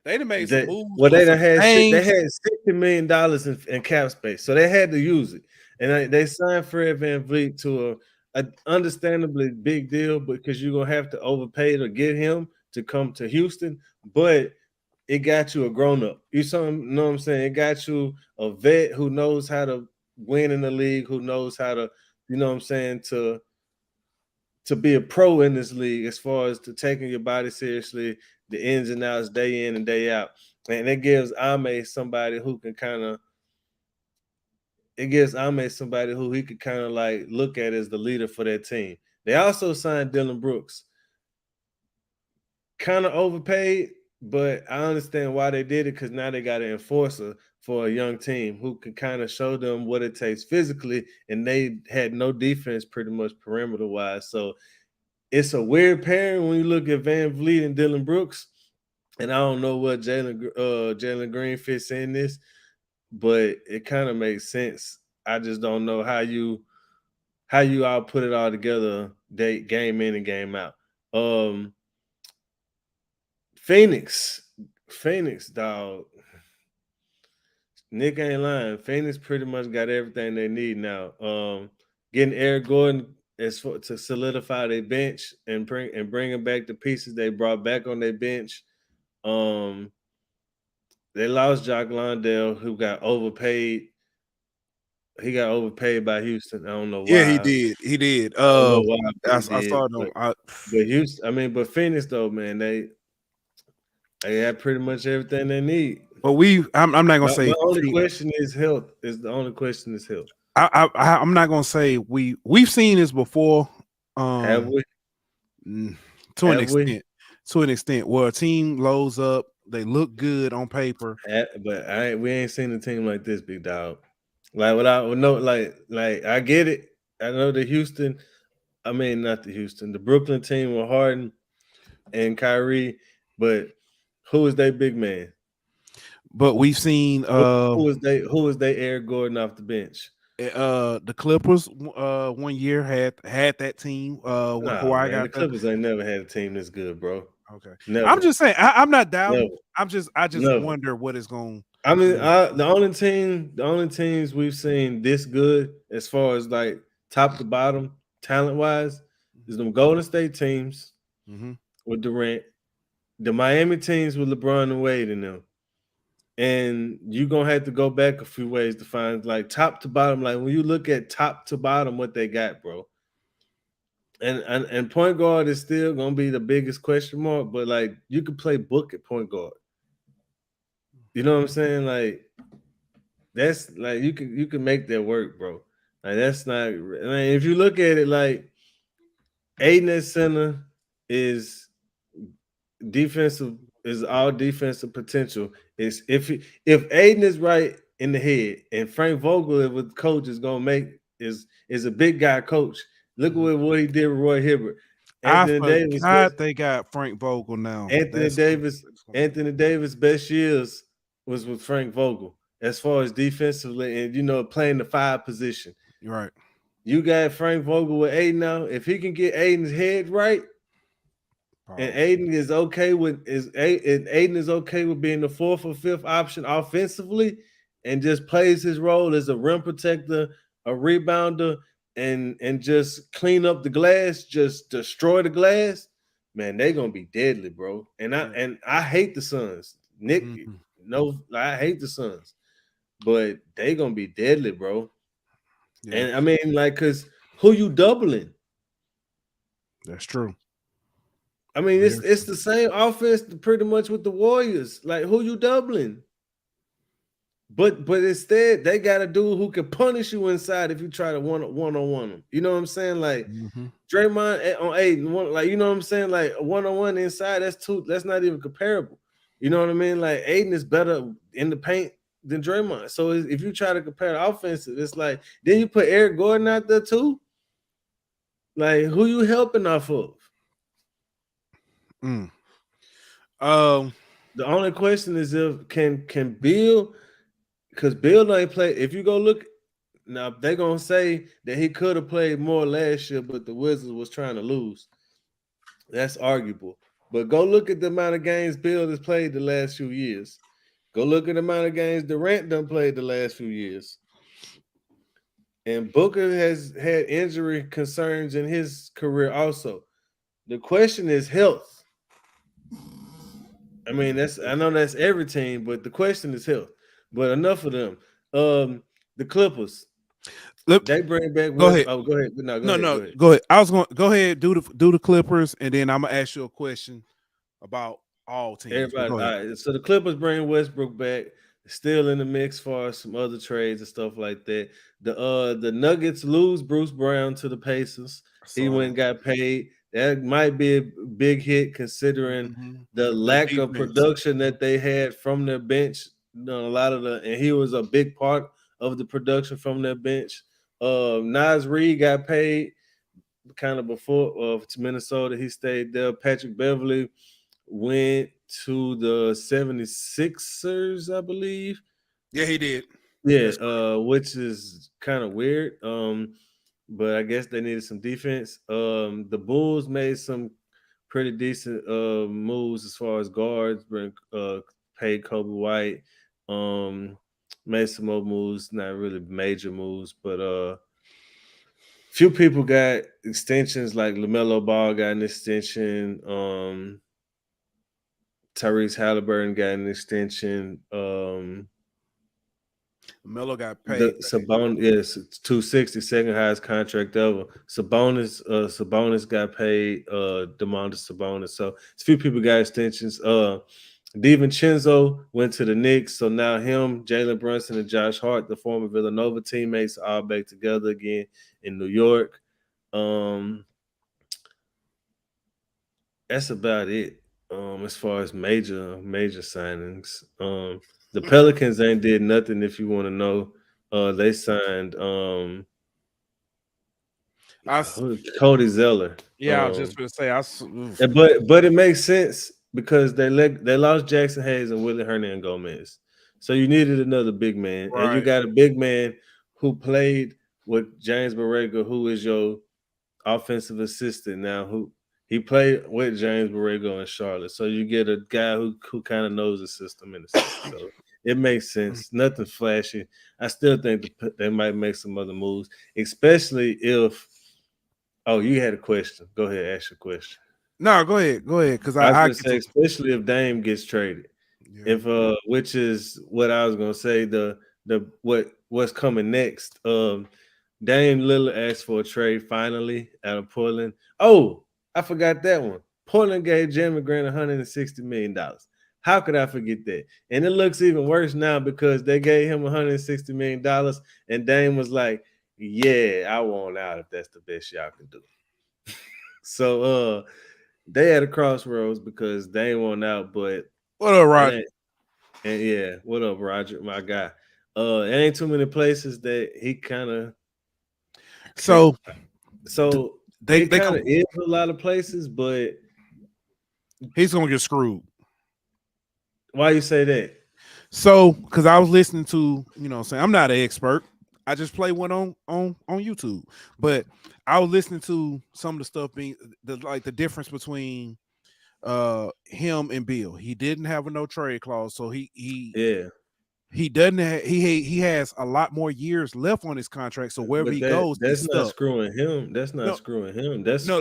They done made some moves. They had $60 million in cap space, so they had to use it. And they signed Fred VanVleet to a understandably big deal because you're gonna have to overpay to get him to come to Houston, but it got you a grown up. You know what I'm saying? It got you a vet who knows how to win in the league, who knows how to you know what I'm saying, to be a pro in this league as far as to taking your body seriously, the ins and outs day in and day out. And it gives Ame somebody who can kind of somebody who he could kind of like look at as the leader for that team. They also signed Dylan Brooks. Kind of overpaid, but I understand why they did it, because now they got an enforcer for a young team who can kind of show them what it takes physically, and they had no defense pretty much perimeter wise. So it's a weird pairing when you look at Van Vliet and Dylan Brooks, and I don't know what Jalen Green fits in this, but it kind of makes sense. I just don't know how you all put it all together, game in and game out. Phoenix, dog. Nick ain't lying. Phoenix pretty much got everything they need now. Getting Eric Gordon to solidify their bench and bringing back the pieces they brought back on their bench. They lost Jock Londale, who got overpaid. He got overpaid by Houston. I don't know why. Yeah, he did. He did. I don't know why. I saw them. But Houston, but Phoenix though, man, they have pretty much everything they need. But I'm not gonna say. The only question is health. I'm not gonna say we've seen this before. Have we? To an extent, where a team loads up, they look good on paper, but we ain't seen a team like this, big dog. Like I get it. I know the Brooklyn team with Harden and Kyrie, but who is their big man? But we've seen who is they Eric Gordon off the bench? The Clippers 1 year had that team. When Kawhi got the Clippers ain't never had a team this good, bro. Okay, never. I'm just saying. I'm not doubting. Never. I just wonder what it's going. I mean, the only teams we've seen this good as far as like top to bottom talent wise is them Golden State teams with Durant, the Miami teams with LeBron and Wade in them. And you're going to have to go back a few ways to find like top to bottom. Like when you look at top to bottom, what they got, bro. And point guard is still going to be the biggest question mark, but like you could play Book at point guard. You know what I'm saying? Like that's like you can make that work, bro. Like that's not. I mean, if you look at it, like Aiden at center is defensive, is all defensive potential. Is if Aiden is right in the head, and Frank Vogel, if the coach is gonna make is a big guy coach. Look at what he did with Roy Hibbert. They got Frank Vogel now. Anthony Davis' best years was with Frank Vogel as far as defensively and playing the 5 position. You're right. You got Frank Vogel with Aiden now. If he can get Aiden's head right, and Aiden is okay with being the 4th or 5th option offensively, and just plays his role as a rim protector, a rebounder, and just clean up the glass, just destroy the glass, man, they're gonna be deadly, bro. And I hate the Suns. Nick, I hate the Suns, but they gonna be deadly, bro. Yeah. And I mean, like, cause who you doubling? That's true. I mean, it's the same offense pretty much with the Warriors. Like, who you doubling? But instead, they got a dude who can punish you inside if you try to one-on-one them. You know what I'm saying? Like Draymond on Aiden, like, you know what I'm saying? Like a one-on-one inside, that's not even comparable. You know what I mean? Like Aiden is better in the paint than Draymond. So if you try to compare the offensive, it's like, then you put Eric Gordon out there too. Like, who you helping off of? The only question is if can Bill, because Bill don't play. If you go look now, they're gonna say that he could have played more last year, but the Wizards was trying to lose. That's arguable. But go look at the amount of games Bill has played the last few years. Go look at the amount of games Durant done played the last few years. And Booker has had injury concerns in his career also. The question is health. I mean, I know that's every team, but the question is health. But enough of them. The Clippers. They bring back Go West. ahead. Oh, go ahead. No, go No, ahead. Go no, ahead. go ahead. I was going to go ahead do the Clippers, and then I'm gonna ask you a question about all teams. But Everybody. go All ahead. right. So the Clippers bring Westbrook back. Still in the mix for some other trades and stuff like that. The Nuggets lose Bruce Brown to the Pacers. He Saw went that. and got paid. That might be a big hit considering Mhm. the The lack of defense. production that they had from their bench. You know, a lot of and he was a big part of the production from their bench. Nas Reed got paid kind of before to Minnesota. He stayed there. Patrick Beverly went to the 76ers, I believe. Yeah, he did. Yeah, That's correct. which is kind of weird. But I guess they needed some defense. The Bulls made some pretty decent moves as far as guards, bring paid Kobe White, made some more moves, not really major moves, but few people got extensions like LaMelo Ball got an extension. Tyrese Halliburton got an extension. Melo got The paid. Sabonis, yes, 260, second highest contract ever. Sabonis got paid. Demontis Sabonis. So it's a few people got extensions. DiVincenzo went to the Knicks, so now him, Jalen Brunson, and Josh Hart, the former Villanova teammates, are all back together again in New York. That's about it. As far as major signings. The Pelicans ain't did nothing if you want to know. They signed I s- Cody Zeller. yeah, I was just gonna say oof. But it makes sense because they lost Jackson Hayes and Willie Hernan Gomez. So you needed another big man. And you Right. got a big man who played with James Borrego, who is your offensive assistant now, who he played with James Borrego in Charlotte. So you get a guy who kind of knows the system in a sense. So it makes sense. Nothing flashy. I still think they might make some other moves, especially if. Oh, you had a question. Go ahead, ask your question. No, go ahead. Go ahead. Because I was I gonna get say, to especially if Dame gets traded. yeah. If which is what I was gonna say, what's coming next. Dame Lillard asked for a trade finally out of Portland. Oh, I forgot that one. Portland gave Jeremy Grant $160 million. How could I forget that? And it looks even worse now because they gave him $160 million and Dame was like, yeah, I want out if that's the best y'all can do. So they at a crossroads because they ain't want out, but What up, it Roger? ain't. And yeah, what up, Roger, my guy? It ain't too many places that he kind of can. So So they it they kind of come. is a lot of places, but He's gonna get screwed. why you say that? So because I was listening to, saying I'm not an expert. I just play one on YouTube, but I was listening to some of the stuff being the difference between him and Bill. He didn't have a no trade clause, so Yeah, he doesn't he has a lot more years left on his contract. So wherever but he goes, he's that's not stuck. screwing him. That's not No, screwing him. That's no,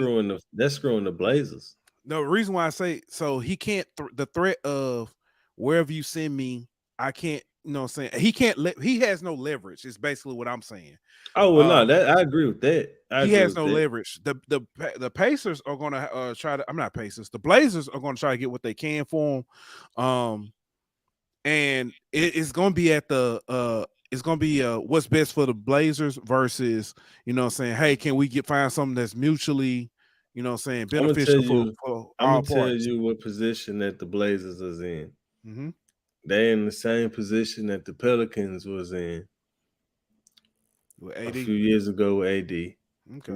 screwing the Blazers. no. The reason why I say so he can't the threat of wherever you send me, I can't. You know what I'm saying? He can't he has no leverage. Is basically what I'm saying. Oh well, Uh no, that I agree with that. I he agree has with no that. leverage. The Pacers are gonna try to. I'm not Pacers. The Blazers are gonna try to get what they can for him. And it's gonna be at the it's gonna be what's best for the Blazers versus what I'm saying, hey, can we find something that's mutually what I'm saying I'm gonna tell beneficial you. for I'm all gonna tell parties. you what position that the Blazers is in. Mm-hmm. They in the same position that the Pelicans was in With a AD. few years ago with AD. Okay.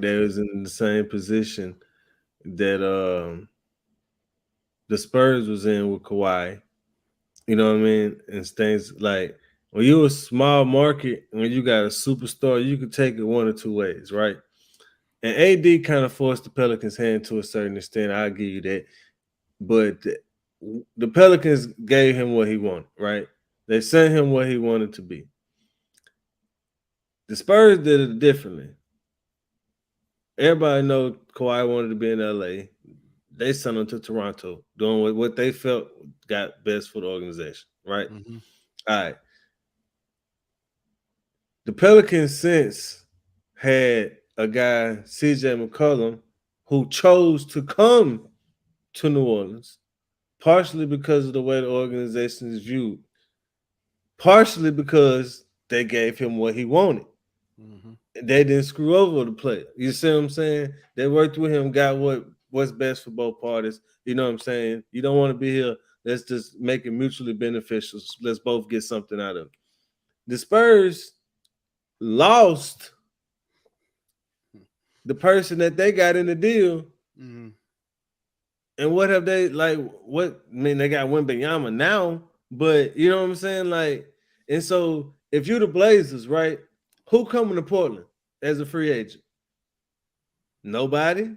They was in the same position that the Spurs was in with Kawhi. You know what I mean? And things like when you a small market, when you got a superstar, you could take it one or two ways, right? And AD kind of forced the Pelicans' hand to a certain extent. I'll give you that. But the Pelicans gave him what he wanted, right? They sent him what he wanted to be. The Spurs did it differently. Everybody know Kawhi wanted to be in LA. They sent him to Toronto, doing what they felt got best for the organization, right? Mm-hmm. All right. The Pelicans since had a guy, CJ McCollum, who chose to come to New Orleans, partially because of the way the organization is viewed, partially because they gave him what he wanted. Mm-hmm. They didn't screw over the player. You see what I'm saying? They worked with him, got what's best for both parties. You know what I'm saying? You don't want to be here. Let's just make it mutually beneficial. Let's both get something out of it. The Spurs lost the person that they got in the deal. Mm-hmm. And what have they like? What I mean, they got Wembanyama now, but you know what I'm saying? Like, and so if you're the Blazers, right? Who coming to Portland as a free agent? Nobody.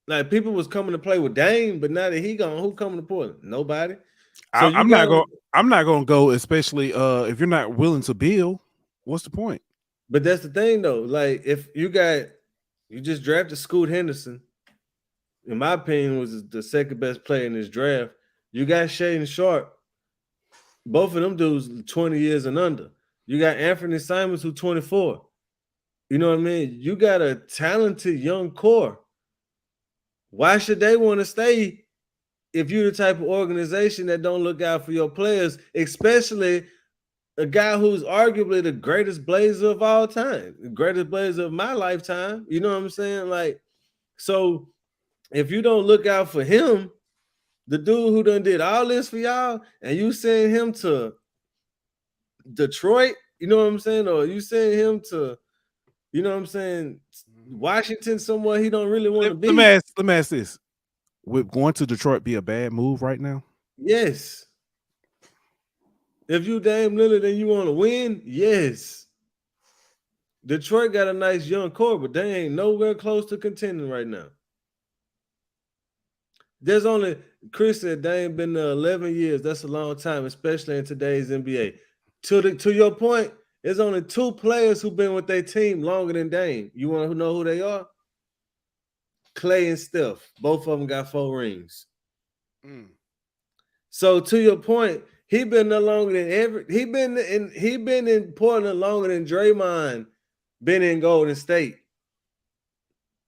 Like people was coming to play with Dame, but now that he gone, who coming to Portland? Nobody. So you I'm got not going. I'm not going to go, especially if you're not willing to build. What's the point? But that's the thing, though. Like if you just drafted Scoot Henderson, in my opinion, was the second best player in this draft. You got Shaden Sharp. Both of them dudes 20 years and under. You got Anthony Simons, who's 24. You know what I mean? You got a talented young core. Why should they want to stay if you're the type of organization that don't look out for your players, especially a guy who's arguably the greatest Blazer of all time, the greatest Blazer of my lifetime? You know what I'm saying? Like, so if you don't look out for him, the dude who done did all this for y'all, and you send him to Detroit, you know what I'm saying? Or you send him to, you know what I'm saying, Washington, somewhere he don't really want to be. Let me ask this. Would going to Detroit be a bad move right now? Yes. If you Dame Lillard and you want to win, yes. Detroit got a nice young core, but they ain't nowhere close to contending right now. There's only, Chris said Dame been there 11 years. That's a long time, especially in today's NBA. To your point, there's only 2 players who've been with their team longer than Dame. You want to know who they are? Clay and Steph. Both of them got 4 rings. So to your point, he been there longer than he been in Portland longer than Draymond been in Golden State.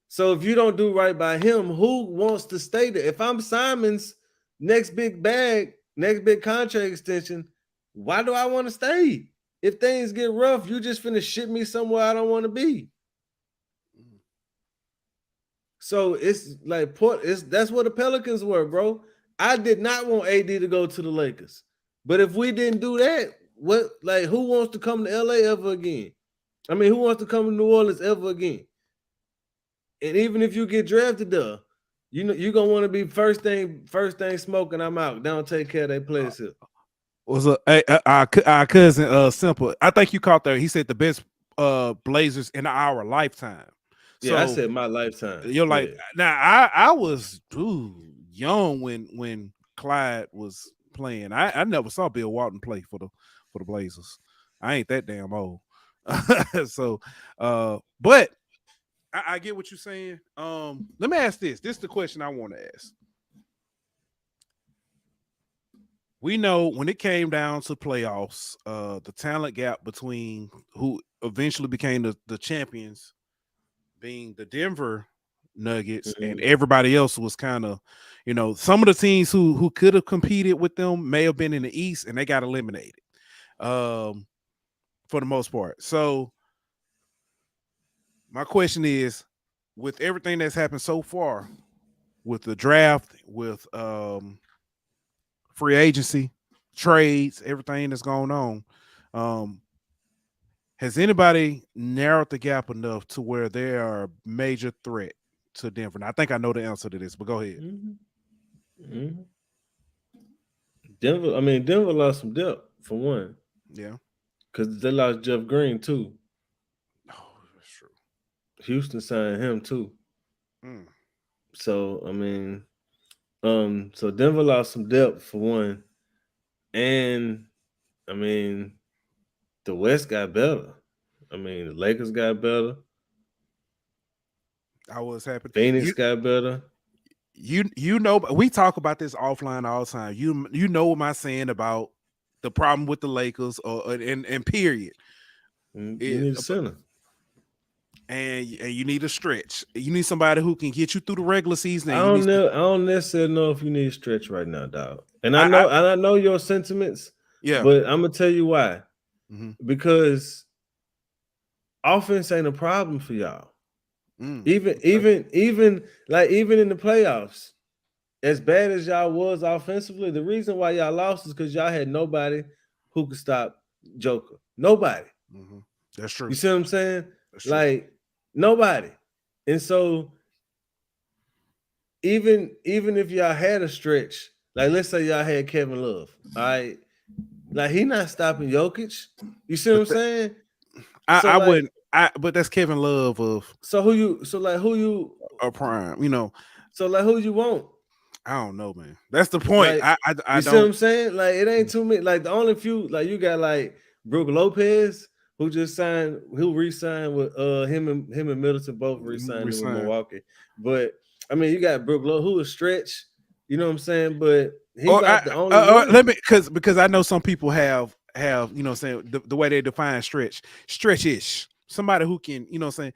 So if you don't do right by him, who wants to stay there? If I'm Simon's next big contract extension, why do I want to stay? If things get rough, you just finna ship me somewhere I don't want to be. So it's like that's what the Pelicans were, bro. I did not want AD to go to the Lakers. But if we didn't do that, who wants to come to LA ever again? I mean, who wants to come to New Orleans ever again? And even if you get drafted there, you know you're gonna want to be first thing smoking. I'm out. They don't take care of their players here. Was our cousin Simple? I think you caught that. He said the best Blazers in our lifetime. Yeah, so, I said my lifetime. You're like, now I was young when Clyde was playing. I never saw Bill Walton play for the Blazers. I ain't that damn old. So but I get what you're saying. Let me ask this. This is the question I want to ask. We know when it came down to playoffs, the talent gap between who eventually became the champions, being the Denver Nuggets, and everybody else was kind of, some of the teams who could have competed with them may have been in the East, and they got eliminated for the most part. So my question is, with everything that's happened so far, with the draft, with free agency, trades, everything that's going on, has anybody narrowed the gap enough to where they are a major threat to Denver? And I think I know the answer to this, but go ahead. Denver lost some depth for one. Yeah. Because they lost Jeff Green too. Oh, that's true. Houston signed him too. So so Denver lost some depth for one. And the West got better. The Lakers got better. I was happy. Phoenix got better. You know, we talk about this offline all the time. You know what I'm saying about the problem with the Lakers and period. You need a center. and you need a stretch. You need somebody who can get you through the regular season. I And you need don't necessarily know if you need a stretch right now, dog. And I I know your sentiments, yeah. but I'm gonna tell you why. Mhm. Because offense ain't a problem for y'all. Even Okay. even in the playoffs, as bad as y'all was offensively, the reason why y'all lost is because y'all had nobody who could stop Joker. Nobody. Mhm. That's true. You see what I'm saying? That's true. Like nobody. And so even if y'all had a stretch, like let's say y'all had Kevin Love, all right, like he not stopping Jokic. You see what I'm But saying? So I like, wouldn't. But that's Kevin Love of who you a prime. You know, who you want? I don't know, man. That's the point. Like, I you see what don't. I'm saying? Like, it ain't too many. Like, the only few, like, you got like Brook Lopez, who just signed, who re-signed with him and Middleton both re-signed with Resign. Milwaukee. But I mean, you got Brook Lopez, who is stretch, you know what I'm saying? But he Or about the only one. let me because I know some people have you know what I'm saying the way they define stretch-ish. Somebody who can, you know what I'm saying,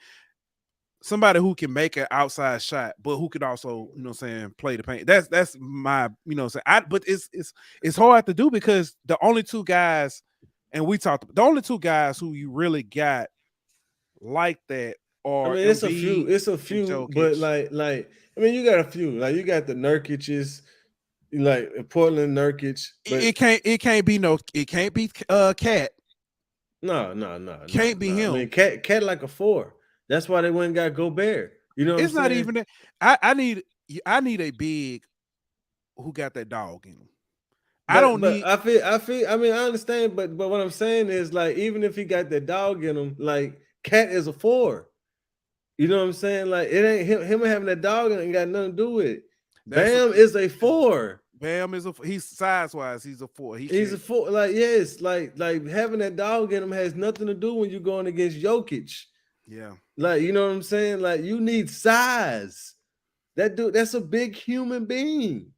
somebody who can make an outside shot, but who could also, you know what I'm saying, play the paint. That's my, you know what I'm saying. But it's hard to do because the only two guys, and we talked, the only two guys who you really got like that I are mean, Embiid it's a and few, but Jokic. I mean, you got a few. Like, you got the Nurkic's, like Portland Nurkic, but It can't be Cat. no. Can't be I him. mean, Cat like a 4. That's why they went and got Gobert. You know what I'm It's not saying? even that. I need a big who got that dog in him. I don't But need. I mean, I understand, but what I'm saying is, like, even if he got that dog in him, like Cat is a 4. You know what I'm saying? Like, it ain't him having that dog in it ain't got nothing to do with it. That's a, Bam is a 4. Bam is he's size wise. He's a 4. He He's a can't. 4. Like, yes, like having that dog in him has nothing to do when you're going against Jokic. Yeah. Like, you know what I'm saying? Like, you need size. That dude, that's a big human being.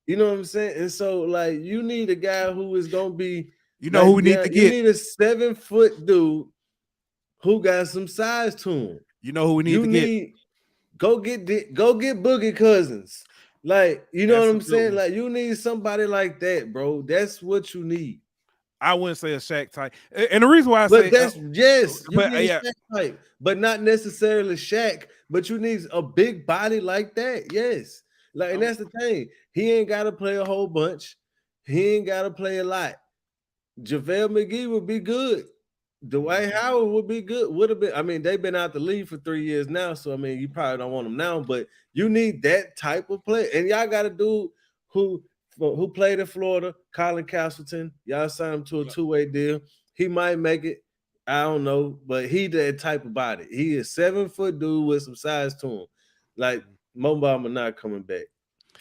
You know what I'm saying? And so, like, you need a guy who is gonna be You know like, who we need yeah, to you get. need a 7-foot dude who got some size to him. You know who we need You to get. need go get Boogie Cousins. Like, you know what That's a I'm good saying? one. Like, you need somebody like that, bro. That's what you need. I wouldn't say a Shaq type. And the reason why I But say, that's yes, you but need a yeah, Shaq type, but not necessarily Shaq. But you need a big body like that. Yes, like, and um, that's the thing. He ain't got to play a whole bunch. He ain't got to play a lot. JaVale McGee would be good. Dwight Howard would be good. Would have been. I mean, they've been out the league for 3 years now, so I mean, you probably don't want them now, but you need that type of play. And y'all got a dude who played in Florida, Colin Castleton. Y'all signed him to a 2-way deal. He might make it. I don't know, but he that type of body. He is 7-foot dude with some size to him. Like, Mo Bamba not coming back.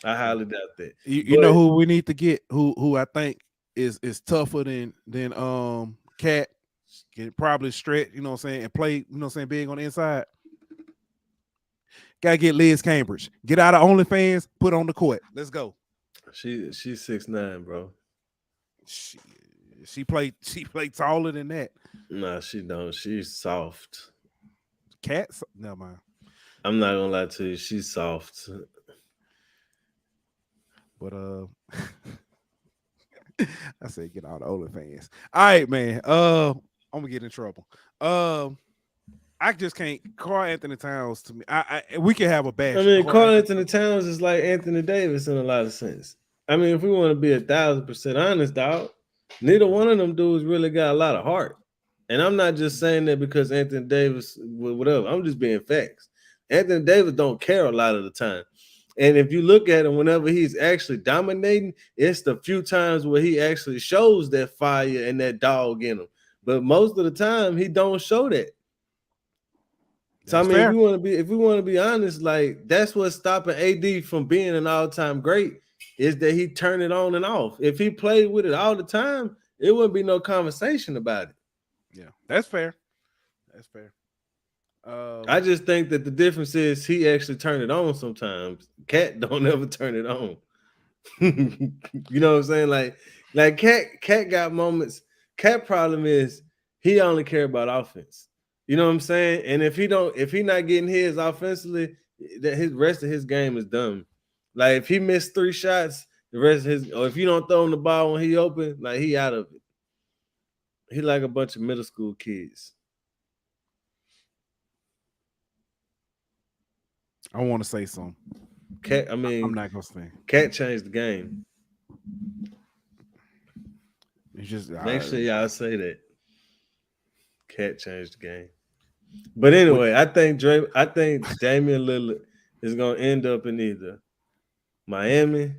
I yeah. highly doubt that. You know But who we need to get, who I think is tougher than Cat, can probably stretch, you know what I'm saying, and play, you know what I'm saying, big on the inside. Gotta get Liz Cambridge. Get out of OnlyFans, put on the court. Let's go. she's 6'9", bro. She played taller than that. Nah, she don't. She's soft. Cats, never mind. I'm not gonna lie to you. She's soft. But I said get out of OnlyFans. All right, man. I'm gonna get in trouble. I just can't. Carl Anthony Towns to me. We can have a I bash. mean, Carl Carl Anthony. Anthony Towns is like Anthony Davis in a lot of sense. I mean, if we want to be 1,000% honest, dog, neither one of them dudes really got a lot of heart. And I'm not just saying that because Anthony Davis, whatever. I'm just being facts. Anthony Davis don't care a lot of the time. And if you look at him, whenever he's actually dominating, it's the few times where he actually shows that fire and that dog in him. But most of the time, he don't show that. So I That's mean, fair. if we want to be honest, like, that's what's stopping AD from being an all-time great is that he turned it on and off. If he played with it all the time, it wouldn't be no conversation about it. Yeah, that's fair. That's fair. I just think that the difference is he actually turned it on sometimes. Cat don't ever turn it on. You know what I'm saying? Like Cat got moments. Cat problem is he only care about offense. You know what I'm saying? And if he not getting his offensively, that his rest of his game is done. Like if he missed 3 shots, the rest of his, or if you don't throw him the ball when he open, like he out of it. He like a bunch of middle school kids. I want to say something. Cat, I mean, I'm not gonna say. Cat changed the game. It's just Make sure y'all say that. Cat changed the game. But anyway, I think Damian Lillard is gonna end up in either Miami,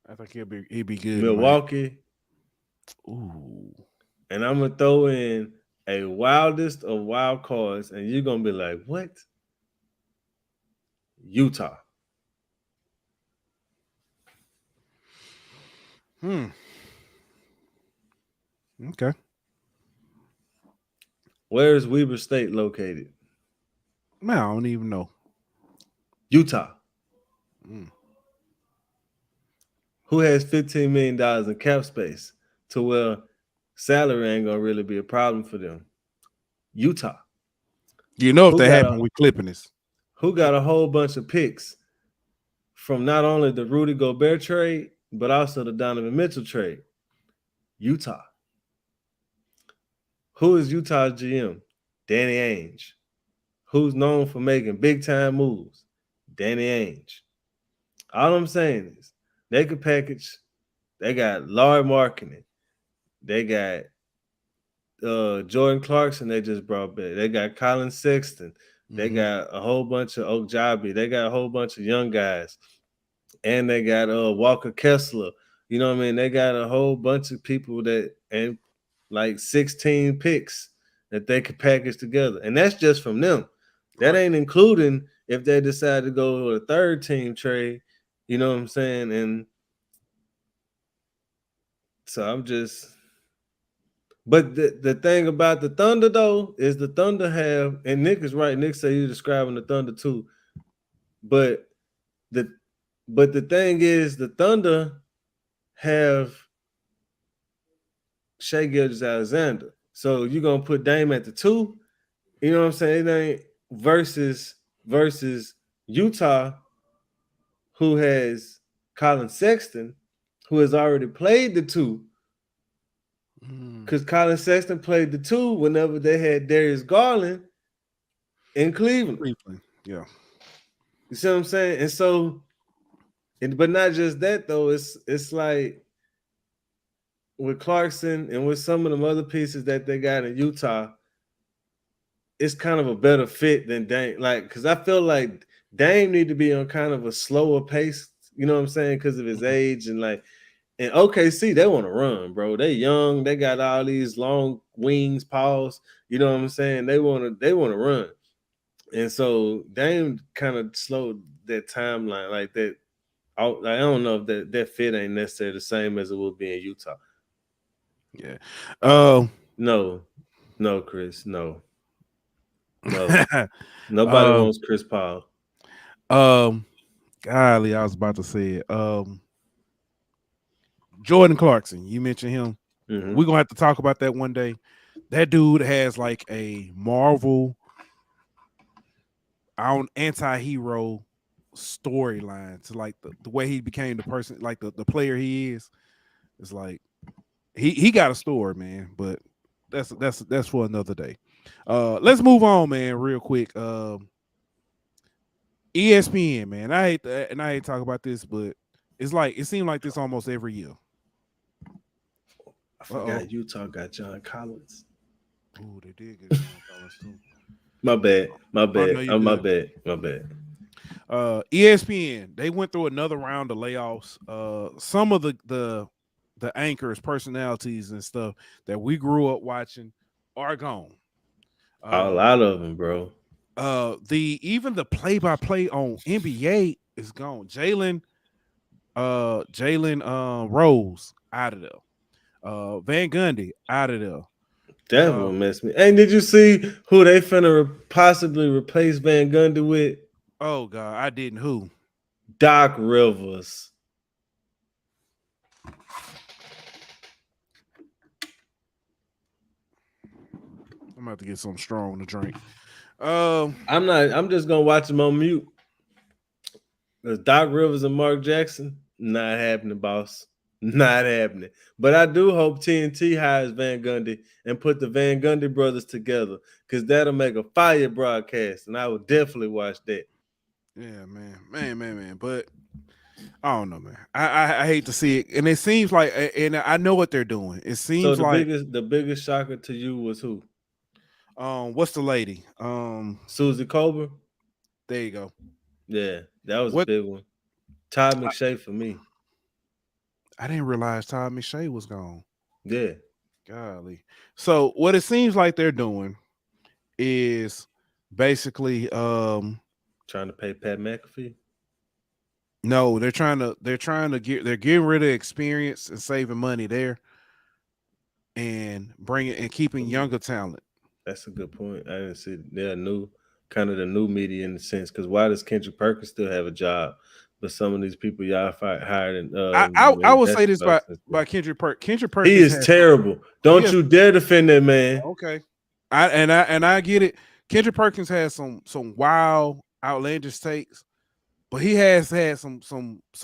I think he'd be good. Milwaukee. Ooh. And I'm gonna throw in a wildest of wild cards, and you're gonna be like, what? Utah. Okay. Where is Weber State located? Man, I don't even know. Utah. Who has $15 million in cap space to where salary ain't gonna really be a problem for them? Utah. You know if that happened, we clipping this. Who got a whole bunch of picks from not only the Rudy Gobert trade, but also the Donovan Mitchell trade? Utah. Who is Utah's GM? Danny Ainge. Who's known for making big time moves? Danny Ainge. All I'm saying is they could package. They got Larry Markkinen. They got Jordan Clarkson. They just brought back. They got Colin Sexton. They got a whole bunch of Ojabi. They got a whole bunch of young guys, and they got Walker Kessler. You know what I mean? They got a whole bunch of people that and like 16 picks that they could package together, and that's just from them. That ain't including if they decide to go to a third team trade. You know what I'm saying? And so I'm just. But the thing about the Thunder though is the Thunder have, and Nick is right. Nick said he's describing the Thunder too. But the thing is the Thunder have Shai Gilgeous-Alexander. So you're gonna put Dame at the 2. You know what I'm saying? It ain't versus Utah, who has Colin Sexton, who has already played the 2. Because Colin Sexton played the 2 whenever they had Darius Garland in Cleveland. Yeah. You see what I'm saying? And so, but not just that though. It's like with Clarkson and with some of them other pieces that they got in Utah, it's kind of a better fit than Dame. Like, because I feel like Dame need to be on kind of a slower pace. You know what I'm saying? Because of his age and like. And OKC, they want to run, bro. They young. They got all these long wings, paws. You know what I'm saying? They want to run. And so Dame kind of slowed that timeline like that. I don't know if that fit ain't necessarily the same as it will be in Utah. Yeah. No, Chris. No. Nobody wants Chris Paul. Golly, I was about to say it. Jordan Clarkson, you mentioned him. We're gonna have to talk about that one day. That dude has like a Marvel anti-hero storyline to like the way he became the person, like the player he is. It's like he got a story, man, but that's for another day. Let's move on, man, real quick. ESPN, man. I hate that, and I hate to talk about this, but it's like it seemed like this almost every year. I forgot Utah got John Collins. Oh, they did get John Collins too. My bad. No, My bad. ESPN, they went through another round of layoffs. Some of the anchors, personalities, and stuff that we grew up watching are gone. A lot of them, bro. Even the play-by-play on NBA is gone. Jalen Rose out of there. Van Gundy out of there. That will mess me. Hey, did you see who they finna possibly replace Van Gundy with? Oh God, I didn't. Who? Doc Rivers. I'm about to get something strong to drink. I'm just gonna watch him on mute. Because Doc Rivers and Mark Jackson, not happening, boss. Not happening. But I do hope TNT hires Van Gundy and put the Van Gundy brothers together, because that'll make a fire broadcast, and I would definitely watch that. Yeah, man. But I don't know, man. I hate to see it, and it seems like, and I know what they're doing. It So seems like the biggest shocker to you was who? what's the lady? Susie Colbert? There you go. Yeah, that was a What big one. Todd McShay for me. I didn't realize Todd McShay was gone. Yeah. Golly. So what it seems like they're doing is basically Trying to pay Pat McAfee. no, they're getting rid of experience and saving money there and bringing and keeping younger talent. That's a good point. I didn't see they're kind of the new media in the sense, because why does Kendrick Perkins still have a job, but some of these people y'all hired in I would say this by Kendrick Perkins. Kendrick Perkins he is terrible. Don't you dare defend that man. Okay. I get it. Kendrick Perkins has some wild, outlandish takes, but he has had some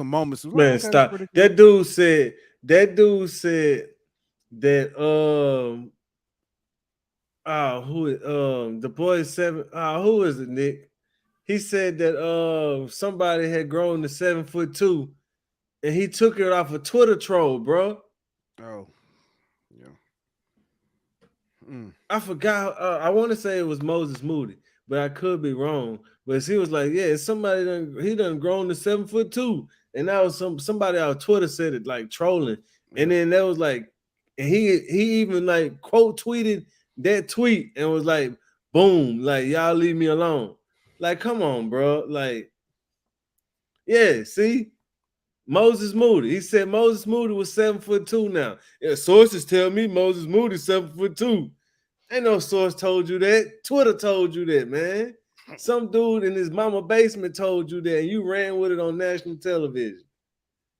moments. Man, okay, stop. That dude said that the boy 7 who is it, Nick? He said that somebody had grown to 7'2", and he took it off a Twitter troll, bro. Oh, yeah. I forgot. I want to say it was Moses Moody, but I could be wrong. But he was like, "Yeah, somebody done grown to 7'2", and that was somebody on Twitter said it like trolling, and then that was like, and he even like quote tweeted that tweet and was like, "Boom, like y'all leave me alone." Like, come on, bro. Like, yeah, see, Moses Moody. He said Moses Moody was 7'2" now. Yeah, sources tell me Moses Moody 7'2". Ain't no source told you that. Twitter told you that, man. Some dude in his mama basement told you that, and you ran with it on national television.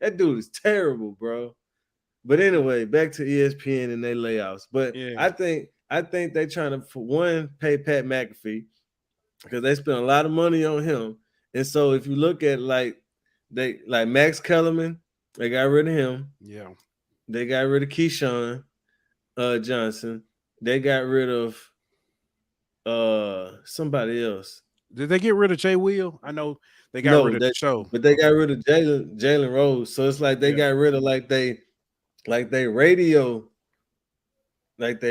That dude is terrible, bro. But anyway, back to ESPN and their layoffs. But yeah. I think they're trying to, for one, pay Pat McAfee, because they spent a lot of money on him. And so if you look at like Max Kellerman, they got rid of him. Yeah. They got rid of Keyshawn Johnson. They got rid of somebody else. Did they get rid of Jay Will? I know they got rid of the show, but they got rid of Jalen Rose. So it's like they got rid of like radio, like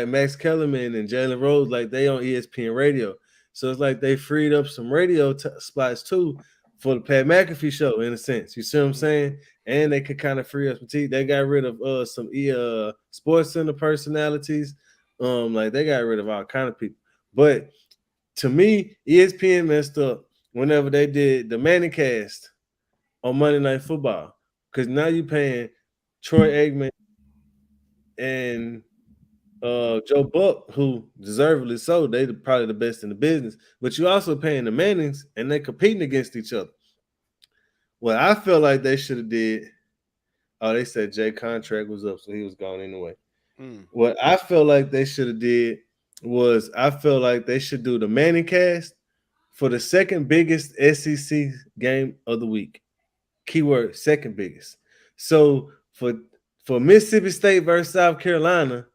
Max Kellerman and Jalen Rose, like they on ESPN radio. So it's like they freed up some radio spots too for the Pat McAfee show, in a sense. You see what I'm saying? And they could kind of free up some teeth. They got rid of some Sports Center personalities. Like they got rid of all kind of people. But to me, ESPN messed up whenever they did the Manning cast on Monday Night Football, because now you're paying Troy Aikman and Joe Buck, who deservedly so, they probably the best in the business, but you also paying the Mannings, and they competing against each other. What I feel like they should have did, they said Jay contract was up, so he was gone anyway. What I feel like they should have did was, I feel like they should do the Manning cast for the second biggest SEC game of the week. Keyword, second biggest. So for Mississippi State versus South Carolina,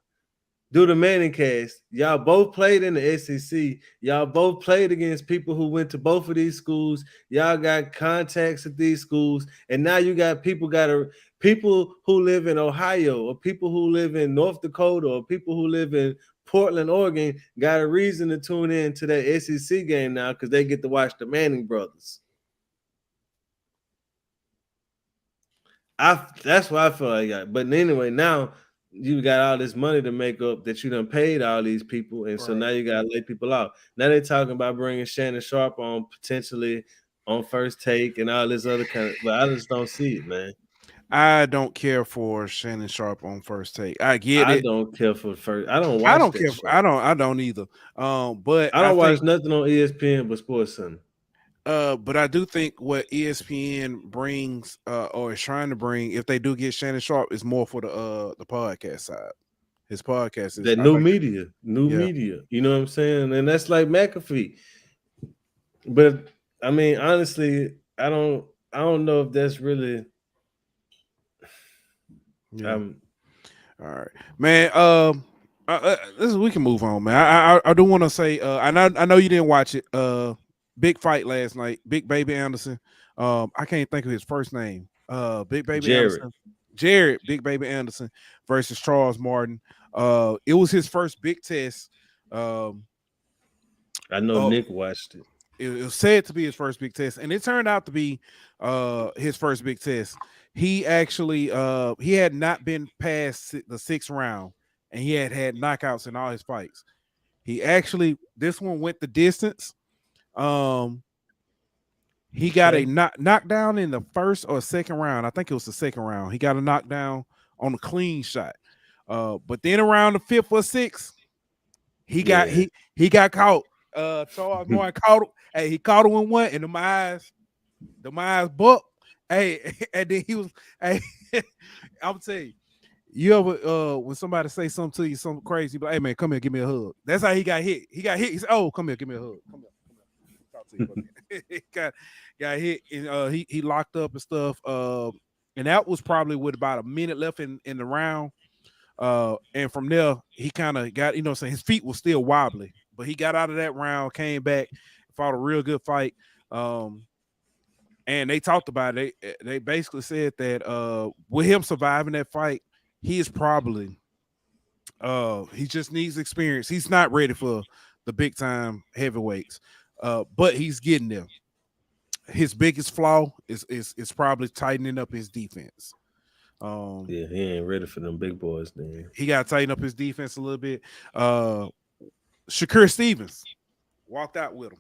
do the Manning cast. Y'all both played in the SEC. Y'all both played against people who went to both of these schools. Y'all got contacts at these schools. And now you got people who live in Ohio, or people who live in North Dakota, or people who live in Portland, Oregon, got a reason to tune in to that SEC game now, because they get to watch the Manning brothers. That's what I feel like. But anyway, now you got all this money to make up that you done paid all these people, and so now you got to lay people off. Now they're talking about bringing Shannon Sharp on potentially on First Take and all this other kind of, but I just don't see it, man. I don't care for Shannon Sharp on First Take. I get it. I don't care for first. I don't watch. I don't care. I don't either. But I don't watch nothing on ESPN but Sports Center. But I do think what ESPN brings or is trying to bring, if they do get Shannon Sharp, is more for the podcast side. His podcast is That I new think, media. yeah, You know what I'm saying? And that's like McAfee. But I mean, honestly, I don't know if that's really yeah. All right, man. We can move on, man. I do want to say, I know you didn't watch it. Big fight last night. Big Baby Anderson. I can't think of his first name. Big Baby Jared. Anderson. Jared Big Baby Anderson versus Charles Martin. It was his first big test. Um, I know uh, Nick watched it. it was said to be his first big test, and it turned out to be his first big test. He actually he had not been past the 6th round, and he had knockouts in all his fights. He actually, this one went the distance. He got a knockdown in the 1st or 2nd round. I think it was the 2nd round. He got a knockdown on a clean shot. But then around the 5th or 6th, he got caught. Charles Martin caught him. Hey, he caught him in one, and the eyes buck. Hey, and then he was, hey, I'm telling you ever when somebody say something to you, something crazy, but hey man, come here, give me a hug. That's how he got hit. He got hit. He said, "Oh, come here, give me a hug. Come here. Talk to you for a minute." He got hit, and he locked up and stuff. And that was probably with about a minute left in the round. And from there, he kind of got, so his feet were still wobbly, but he got out of that round, came back, fought a real good fight. And they talked about it. They basically said that with him surviving that fight, he is probably he just needs experience. He's not ready for the big time heavyweights, but he's getting there. His biggest flaw is probably tightening up his defense. Yeah, he ain't ready for them big boys, man. He got to tighten up his defense a little bit. Shakur Stevens walked out with him,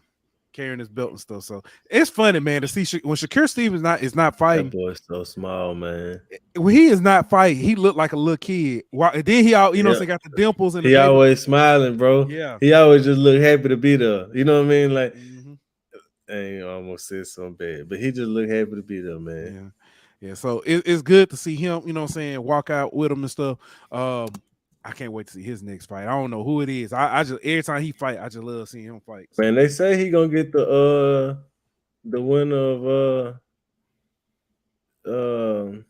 carrying his belt and stuff. So it's funny, man, to see when Shakur Stevens is not fighting. That boy's so small, man. When he is not fighting, he looked like a little kid. And then he got the dimples and he always smiling, bro. Yeah, he always just look happy to be there. You know what I mean? Like, I almost said something bad, but he just look happy to be there, man. Yeah. So it's good to see him, walk out with him and stuff. I can't wait to see his next fight. I don't know who it is. I just every time he fight, I just love seeing him fight. So. Man, they say he gonna get the winner of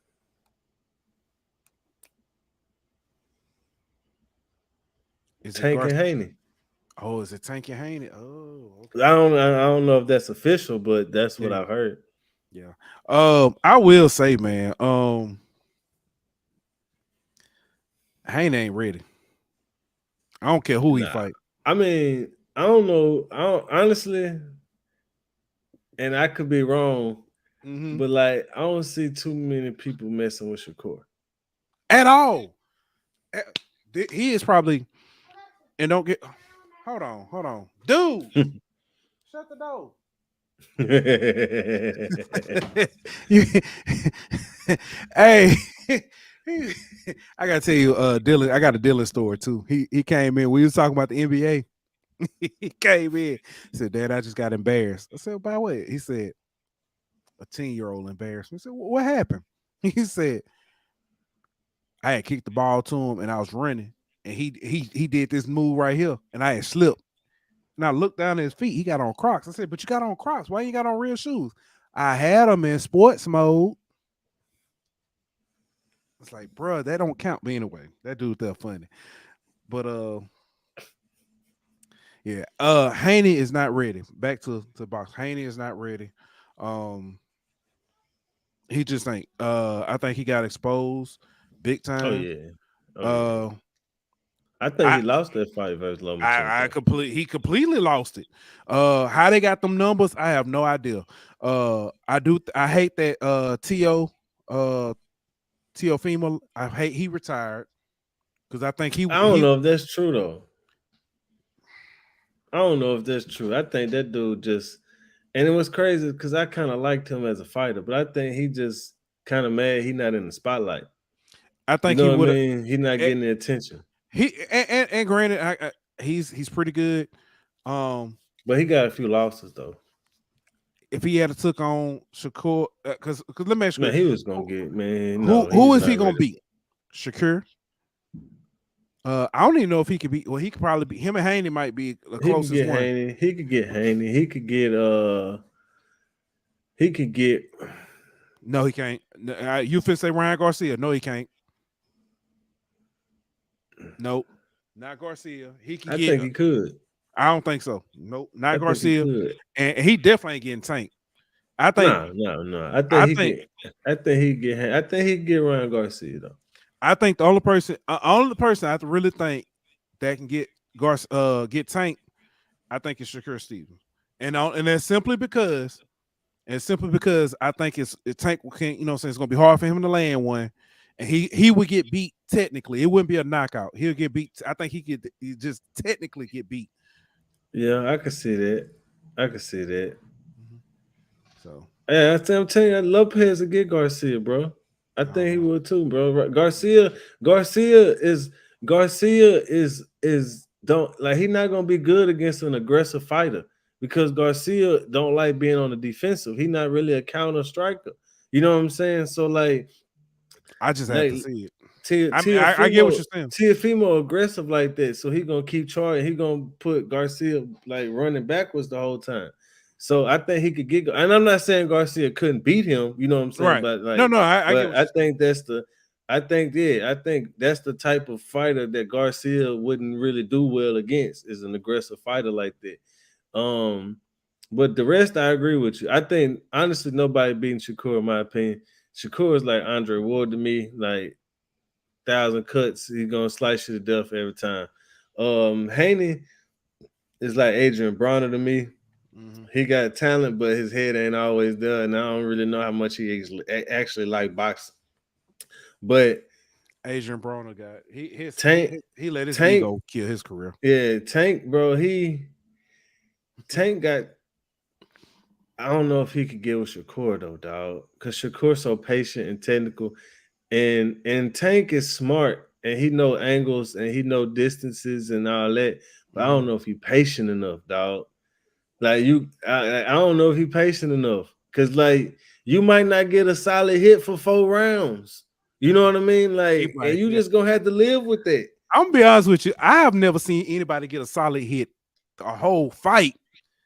Tank and Haney. Oh, is it Tank and Haney? Oh, okay. I don't know if that's official, but that's what I've heard. Yeah. I will say, man, Haney ain't ready. I don't care who he fight. I mean, I don't know. Honestly, and I could be wrong, but like I don't see too many people messing with Shakur at all. He is probably, and don't get. Hold on, dude. Shut the door. Hey, I gotta tell you, Dylan. I got a Dylan story too. He came in. We was talking about the NBA. He came in. Said, "Dad, I just got embarrassed." I said, "By what?" He said, "A 10-year-old embarrassed me." I said, "What happened?" He said, "I had kicked the ball to him and I was running, and he did this move right here, and I had slipped. And I looked down at his feet. He got on Crocs. I said, but you got on Crocs. Why you got on real shoes? I had them in sports mode." It's like, bro, that don't count. But anyway, that dude that funny. But yeah. Haney is not ready. Back to box. Haney is not ready. He just ain't. I think he got exposed big time. Oh yeah. I think he lost that fight versus Lomachenko. He completely lost it. How they got them numbers, I have no idea. I hate that Teofimo. I hate he retired because I think I don't know if that's true though. I don't know if that's true. I think that dude just, and it was crazy because I kind of liked him as a fighter, but I think he just kind of mad he not in the spotlight. I think he would. He's not getting the attention. He and granted, he's pretty good. But he got a few losses though. If he had took on Shakur, because let me ask you, man, he was gonna get man. Who is he gonna beat? Shakur? I don't even know if he could be. Well, he could probably be. Him and Haney might be the He could closest get one. Haney. He could get Haney. He could get He could get. No, he can't. You finna say Ryan Garcia? No, he can't. Nope, not Garcia. He can I get. think he could. I don't think so. Nope, I not think he Garcia. could. And he definitely ain't getting Tank. I think. No. I think I he think. can. I think he get. I think he get Ryan Garcia though. I think the only person I really think that can get get Tank, I think it's Shakur Stevens, and that's simply because I think Tank can't, you know, what I'm saying, it's gonna be hard for him to land one, and he would get beat technically. It wouldn't be a knockout. He'll get beat. I think he just technically get beat. Yeah, I can see that. I can see that. So Yeah, I'm telling you, Lopez will get Garcia, bro. I think he will too, bro. Garcia is don't like he's not gonna be good against an aggressive fighter because Garcia don't like being on the defensive. He's not really a counter striker. You know what I'm saying? So like I just have to see it. I get what you're saying. Tiafimo aggressive like that, so he gonna keep charging. He gonna put Garcia like running backwards the whole time. So I think he could get, and I'm not saying Garcia couldn't beat him. You know what I'm saying? Right. But like, No, I get what I think that's the, I think that's the type of fighter that Garcia wouldn't really do well against, is an aggressive fighter like that. But the rest, I agree with you. I think honestly, nobody beating Shakur, in my opinion. Shakur is like Andre Ward to me, like 1,000 cuts. He's gonna slice you to death every time. Haney is like Adrian Bronner to me. Mm-hmm. He got talent, but his head ain't always there, and I don't really know how much he actually like boxing. But Adrian Broner got he let his Tank, ego kill his career. Yeah, Tank, bro. Tank got. I don't know if he could get with Shakur though, dog, because Shakur's so patient and technical, and Tank is smart and he know angles and he know distances and all that. But I don't know if he patient enough, dog. Like I don't know if he patient enough, because like you might not get a solid hit for 4 rounds. You know what I mean? Like, and you just gonna have to live with that. I'm gonna be honest with you. I have never seen anybody get a solid hit a whole fight.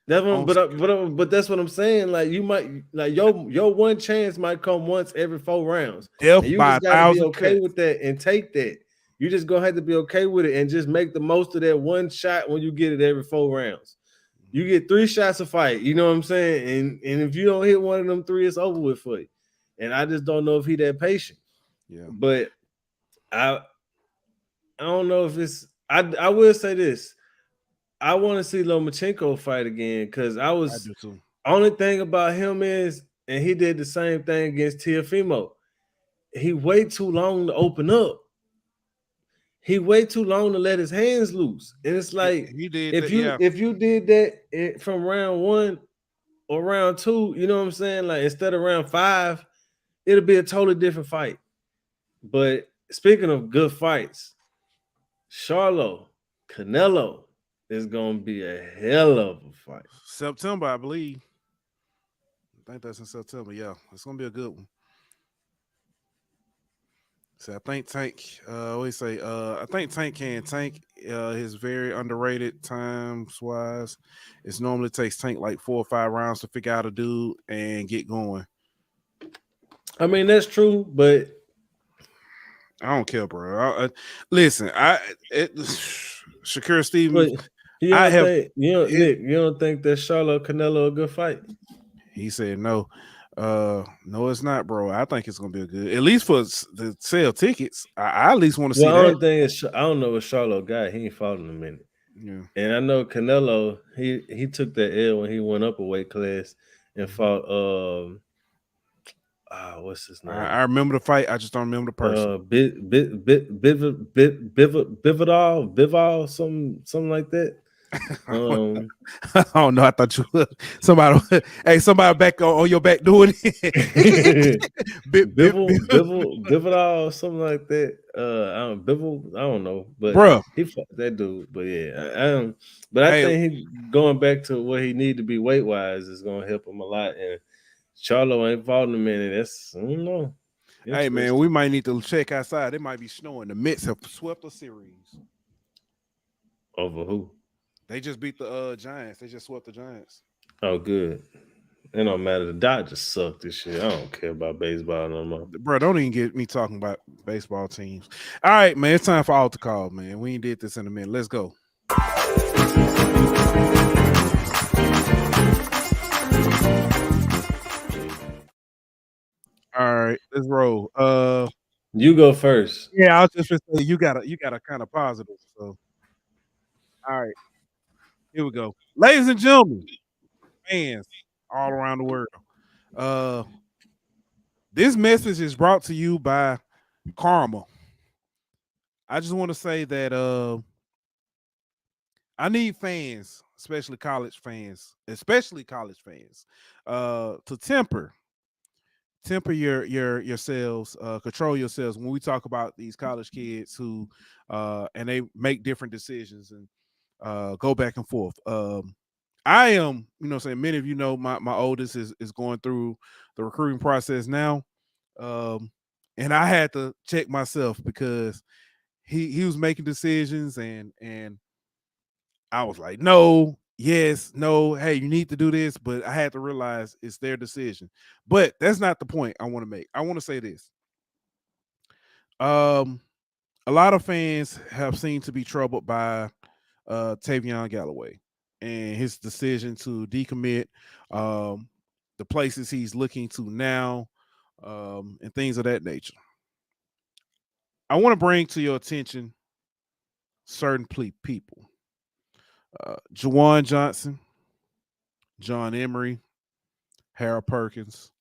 But that's what I'm saying. Like you might, like your one chance might come once every 4 rounds. Death and you by just gotta be 1,000 okay cuts. with that and take that. You just gonna have to be okay with it and just make the most of that one shot when you get it every 4 rounds. You get 3 shots a fight, you know what I'm saying? And if you don't hit one of them 3, it's over with for you. And I just don't know if he that patient. Yeah. But I don't know if it's. I will say this. I want to see Lomachenko fight again, because I do too. Only thing about him is, and he did the same thing against Teofimo. He wait too long to open up. He wait too long to let his hands loose, and it's like he did if you did that from round 1 or round 2, you know what I'm saying? Like instead of round 5, it'll be a totally different fight. But speaking of good fights, Charlo, Canelo is gonna be a hell of a fight. September, I believe. I think that's in September. Yeah, it's gonna be a good one. So I think Tank. I think Tank is very underrated times wise. It's normally takes Tank like 4 or 5 rounds to figure out a dude and get going. I mean, that's true, but I don't care, bro. Listen, Shakur Stevens. You don't think that Charlo Canelo a good fight? He said no. No, it's not, bro. I think it's gonna be a good, at least for the sell tickets. I at least want to see that. The only thing is, I don't know what Charlo got. He ain't fought in a minute. Yeah, and I know Canelo. He took that L when he went up a weight class and fought. What's his name? I remember the fight. I just don't remember the person. Bividal, something like that. I don't know. I thought you were somebody. Hey, somebody back on your back doing it. Bividal, something like that. I don't know, but bruh, he fought that dude. But yeah, I think he going back to where he need to be weight wise is gonna help him a lot. And Charlo ain't fought in a minute. I don't know. Hey man, we might need to check outside. It might be snowing. The Mets have swept the series. Over who? They just beat the Giants. They just swept the Giants. Oh, good. It don't matter. The Dodgers suck this shit. I don't care about baseball no more. Bro, don't even get me talking about baseball teams. All right, man. It's time for altar call, man. We ain't did this in a minute. Let's go. All right, let's roll. You go first. Yeah, I was just gonna say you got a kind of positive. So, all right, here we go, ladies and gentlemen, fans all around the world. This message is brought to you by Karma. I just want to say that I need fans, especially college fans, to temper yourselves, control yourselves when we talk about these college kids who and they make different decisions and go back and forth. I am, saying many of you know my oldest is going through the recruiting process now. And I had to check myself because he was making decisions and I was like, no, yes, no, hey, you need to do this, but I had to realize it's their decision. But that's not the point I want to make. I want to say this. A lot of fans have seemed to be troubled by Tavion Galloway and his decision to decommit, the places he's looking to now, and things of that nature. I want to bring to your attention certain people. Juwan Johnson, John Emery, Harold Perkins,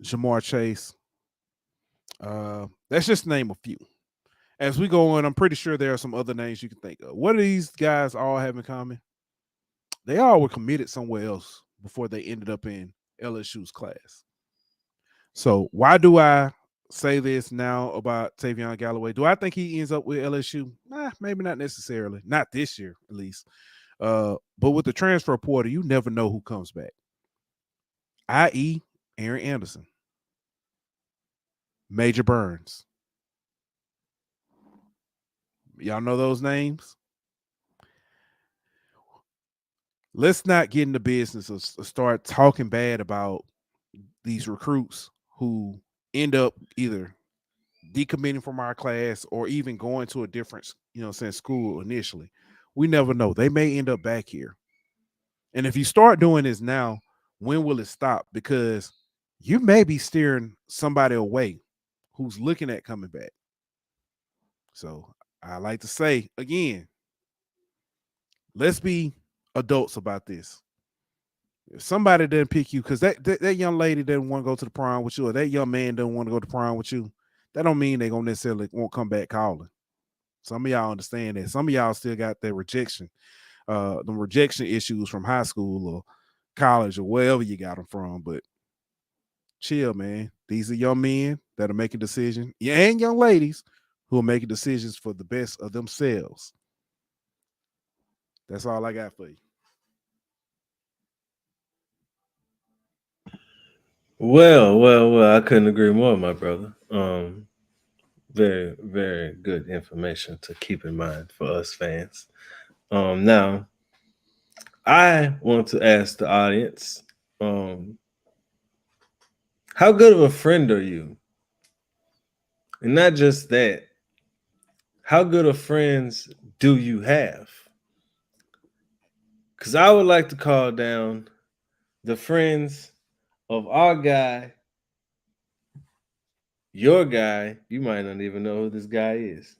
Jamar Chase. Let's just name a few. As we go on, I'm pretty sure there are some other names you can think of. What do these guys all have in common? They all were committed somewhere else before they ended up in LSU's class. So why do I say this now about Tavion Galloway? Do I think he ends up with LSU? Maybe not necessarily. Not this year, at least. But with the transfer portal, you never know who comes back. I.e., Aaron Anderson, Major Burns. Y'all know those names? Let's not get in the business of start talking bad about these recruits who end up either decommitting from our class or even going to a different, school initially. We never know. They may end up back here. And if you start doing this now, when will it stop? Because you may be steering somebody away who's looking at coming back. So I like to say again, let's be adults about this. If somebody didn't pick you because that young lady didn't want to go to the prom with you, or that young man didn't want to go to prom with you, that don't mean they're gonna necessarily won't come back calling. Some of y'all understand that. Some of y'all still got that rejection, the rejection issues from high school or college or wherever you got them from. But chill, man. These are young men that are making decisions, yeah, and young ladies who are making decisions for the best of themselves. That's all I got for you. Well, I couldn't agree more, my brother. Very, very good information to keep in mind for us fans. Now, I want to ask the audience, how good of a friend are you? And not just that, how good of friends do you have? Because I would like to call down the friends of our guy, your guy. You might not even know who this guy is.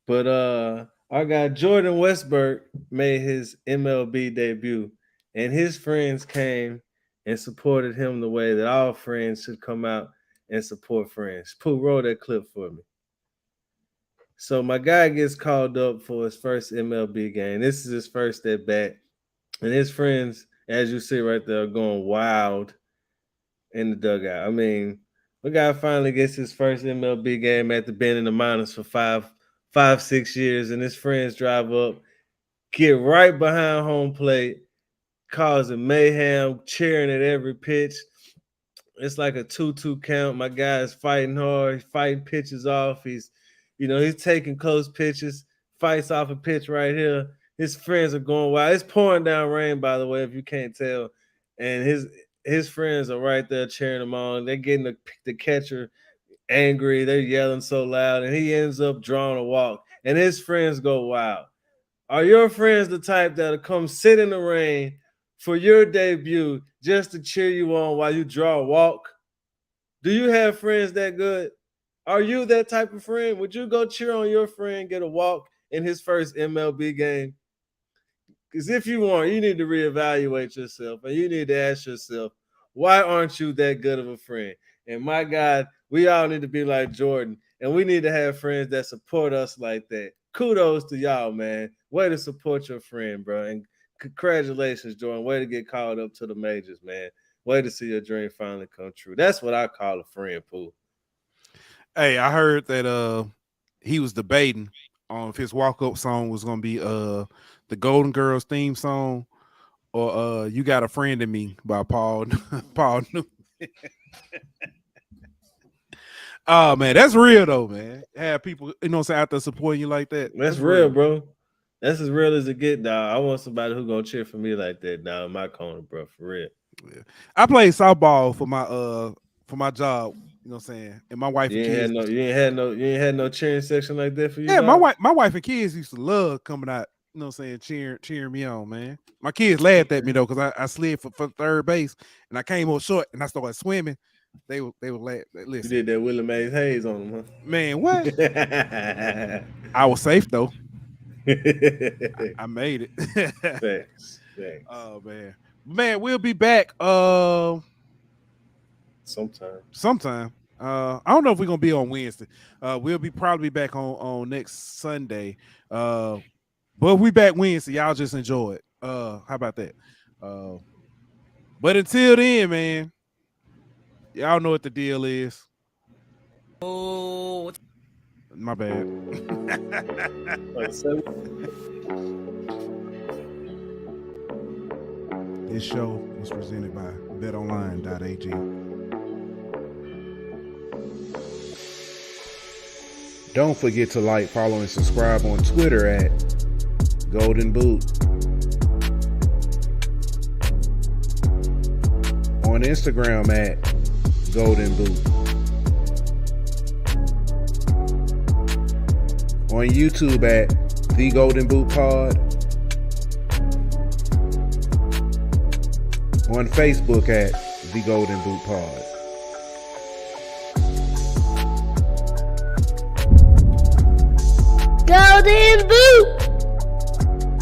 But our guy Jordan Westberg made his MLB debut, and his friends came and supported him the way that all friends should come out and support friends. Pooh, roll that clip for me. So my guy gets called up for his first MLB game. This is his first at bat, and his friends, as you see right there, are going wild in the dugout. I mean, the guy finally gets his first MLB game at the bend in the minors for 6 years, and his friends drive up, get right behind home plate, causing mayhem, cheering at every pitch. It's like a 2-2 count. My guy is fighting hard. He's fighting pitches off. He's taking close pitches. Fights off a pitch right here. His friends are going wild. It's pouring down rain, by the way, if you can't tell. And his friends are right there cheering him on. They're getting the catcher angry. They're yelling so loud, and he ends up drawing a walk. And his friends go wild. Are your friends the type that'll come sit in the rain for your debut just to cheer you on while you draw a walk? Do you have friends that good? Are you that type of friend? Would you go cheer on your friend get a walk in his first MLB game? Because if you want, you need to reevaluate yourself, and you need to ask yourself, why aren't you that good of a friend? And my God, we all need to be like Jordan, and we need to have friends that support us like that. Kudos to y'all, man. Way to support your friend, bro. And congratulations, Jordan. Way to get called up to the majors, man. Way to see your dream finally come true. That's what I call a friend, Pooh. Hey, I heard that he was debating on if his walk-up song was gonna be the Golden Girls theme song or You Got a Friend in Me by Paul Newman. Oh man, that's real though, man. Have people, out there supporting you like that. That's real, bro. That's as real as it get, dog. I want somebody who gonna cheer for me like that, dog. In my corner, bro, for real. Yeah. I played softball for my job. You know what I'm saying? And my wife and kids. You ain't had no cheering section like that for you. Yeah, dog? my wife and kids used to love coming out. You know what I'm saying? Cheering me on, man. My kids laughed at me though, because I slid for third base and I came up short and I started swimming. They were laugh. Listen. You did that Willie Mays Hayes on them, huh? Man, what? I was safe though. I made it. Thanks. Oh man, we'll be back. Sometime. I don't know if we're gonna be on Wednesday. We'll be probably back on next Sunday. But we back Wednesday. Y'all just enjoy it. How about that? But until then, man, y'all know what the deal is. Oh, my bad. This show was presented by betonline.ag. Don't forget to like, follow, and subscribe on Twitter at Golden Boot. On Instagram at Golden Boot. On YouTube at The Golden Boot Pod. On Facebook at The Golden Boot Pod. Golden Boot!